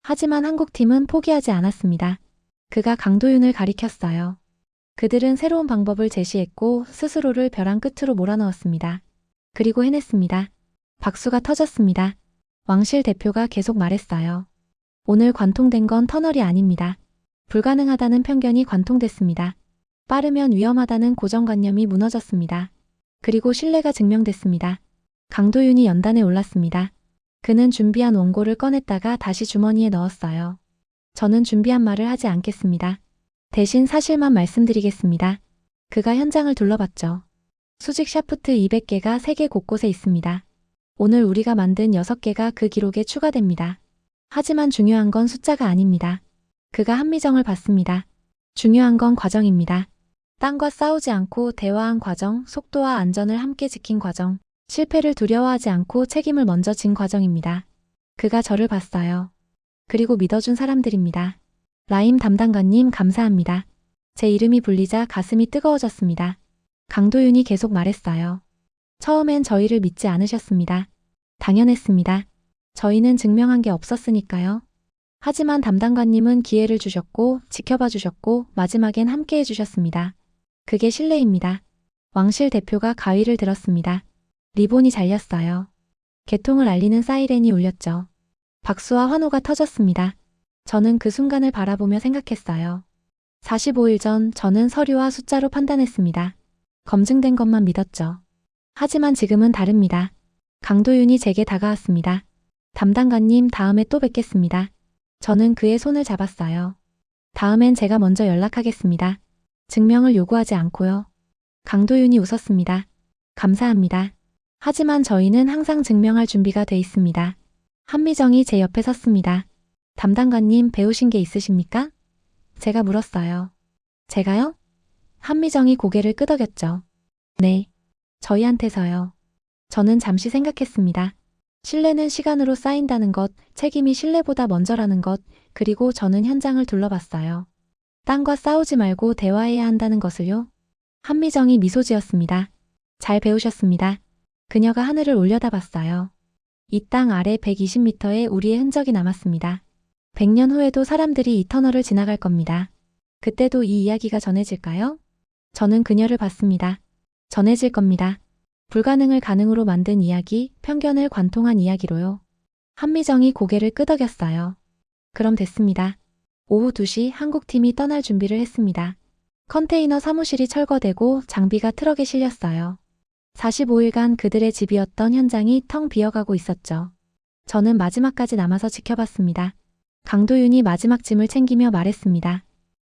하지만 한국팀은 포기하지 않았습니다. 그가 강도윤을 가리켰어요. 그들은 새로운 방법을 제시했고 스스로를 벼랑 끝으로 몰아넣었습니다. 그리고 해냈습니다. 박수가 터졌습니다. 왕실 대표가 계속 말했어요. 오늘 관통된 건 터널이 아닙니다. 불가능하다는 편견이 관통됐습니다. 빠르면 위험하다는 고정관념이 무너졌습니다. 그리고 신뢰가 증명됐습니다. 강도윤이 연단에 올랐습니다. 그는 준비한 원고를 꺼냈다가 다시 주머니에 넣었어요. 저는 준비한 말을 하지 않겠습니다. 대신 사실만 말씀드리겠습니다. 그가 현장을 둘러봤죠. 수직 샤프트 200개가 세계 곳곳에 있습니다. 오늘 우리가 만든 6개가 그 기록에 추가됩니다. 하지만 중요한 건 숫자가 아닙니다. 그가 한미정을 봤습니다. 중요한 건 과정입니다. 땅과 싸우지 않고 대화한 과정, 속도와 안전을 함께 지킨 과정, 실패를 두려워하지 않고 책임을 먼저 진 과정입니다. 그가 저를 봤어요. 그리고 믿어준 사람들입니다. 라임 담당관님 감사합니다. 제 이름이 불리자 가슴이 뜨거워졌습니다. 강도윤이 계속 말했어요. 처음엔 저희를 믿지 않으셨습니다. 당연했습니다. 저희는 증명한 게 없었으니까요. 하지만 담당관님은 기회를 주셨고 지켜봐 주셨고 마지막엔 함께 해주셨습니다. 그게 신뢰입니다. 왕실 대표가 가위를 들었습니다. 리본이 잘렸어요. 개통을 알리는 사이렌이 울렸죠. 박수와 환호가 터졌습니다. 저는 그 순간을 바라보며 생각했어요. 45일 전 저는 서류와 숫자로 판단했습니다. 검증된 것만 믿었죠. 하지만 지금은 다릅니다. 강도윤이 제게 다가왔습니다. 담당관님 다음에 또 뵙겠습니다. 저는 그의 손을 잡았어요. 다음엔 제가 먼저 연락하겠습니다. 증명을 요구하지 않고요. 강도윤이 웃었습니다. 감사합니다. 하지만 저희는 항상 증명할 준비가 돼 있습니다. 한미정이 제 옆에 섰습니다. 담당관님 배우신 게 있으십니까? 제가 물었어요. 제가요? 한미정이 고개를 끄덕였죠. 네. 저희한테서요. 저는 잠시 생각했습니다. 신뢰는 시간으로 쌓인다는 것, 책임이 신뢰보다 먼저라는 것, 그리고 저는 현장을 둘러봤어요. 땅과 싸우지 말고 대화해야 한다는 것을요. 한미정이 미소 지었습니다. 잘 배우셨습니다. 그녀가 하늘을 올려다봤어요. 이 땅 아래 120m에 우리의 흔적이 남았습니다. 100년 후에도 사람들이 이 터널을 지나갈 겁니다. 그때도 이 이야기가 전해질까요? 저는 그녀를 봤습니다. 전해질 겁니다. 불가능을 가능으로 만든 이야기, 편견을 관통한 이야기로요. 한미정이 고개를 끄덕였어요. 그럼 됐습니다. 오후 2시 한국팀이 떠날 준비를 했습니다. 컨테이너 사무실이 철거되고 장비가 트럭에 실렸어요. 45일간 그들의 집이었던 현장이 텅 비어가고 있었죠. 저는 마지막까지 남아서 지켜봤습니다. 강도윤이 마지막 짐을 챙기며 말했습니다.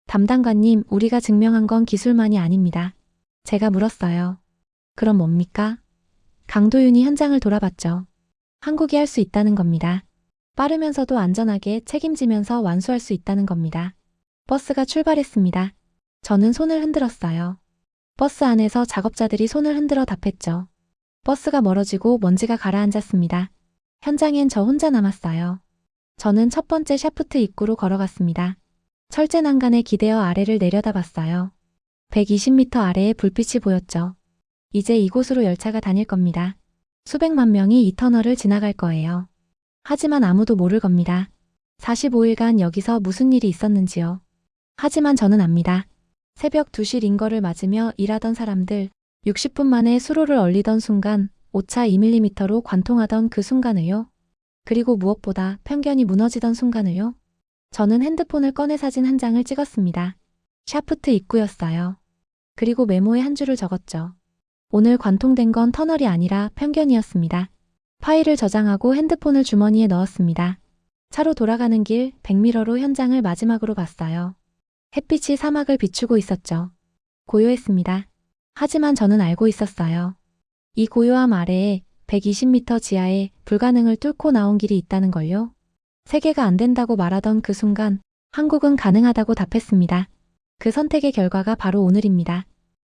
담당관님, 우리가 증명한 건 기술만이 아닙니다. 제가 물었어요. 그럼 뭡니까? 강도윤이 현장을 돌아봤죠. 한국이 할 수 있다는 겁니다. 빠르면서도 안전하게 책임지면서 완수할 수 있다는 겁니다. 버스가 출발했습니다. 저는 손을 흔들었어요. 버스 안에서 작업자들이 손을 흔들어 답했죠. 버스가 멀어지고 먼지가 가라앉았습니다. 현장엔 저 혼자 남았어요. 저는 첫 번째 샤프트 입구로 걸어갔습니다. 철제 난간에 기대어 아래를 내려다봤어요. 120m 아래에 불빛이 보였죠. 이제 이곳으로 열차가 다닐 겁니다. 수백만 명이 이 터널을 지나갈 거예요. 하지만 아무도 모를 겁니다. 45일간 여기서 무슨 일이 있었는지요. 하지만 저는 압니다. 새벽 2시 링거를 맞으며 일하던 사람들, 60분 만에 수로를 얼리던 순간, 오차 2mm로 관통하던 그 순간을요. 그리고 무엇보다 편견이 무너지던 순간을요. 저는 핸드폰을 꺼내 사진 한 장을 찍었습니다. 샤프트 입구였어요. 그리고 메모에 한 줄을 적었죠. 오늘 관통된 건 터널이 아니라 편견이었습니다. 파일을 저장하고 핸드폰을 주머니에 넣었습니다. 차로 돌아가는 길 백미러로 현장을 마지막으로 봤어요. 햇빛이 사막을 비추고 있었죠. 고요했습니다. 하지만 저는 알고 있었어요. 이 고요함 아래에 120m 지하에 불가능을 뚫고 나온 길이 있다는 걸요. 세계가 안 된다고 말하던 그 순간 한국은 가능하다고 답했습니다. 그 선택의 결과가 바로 오늘입니다.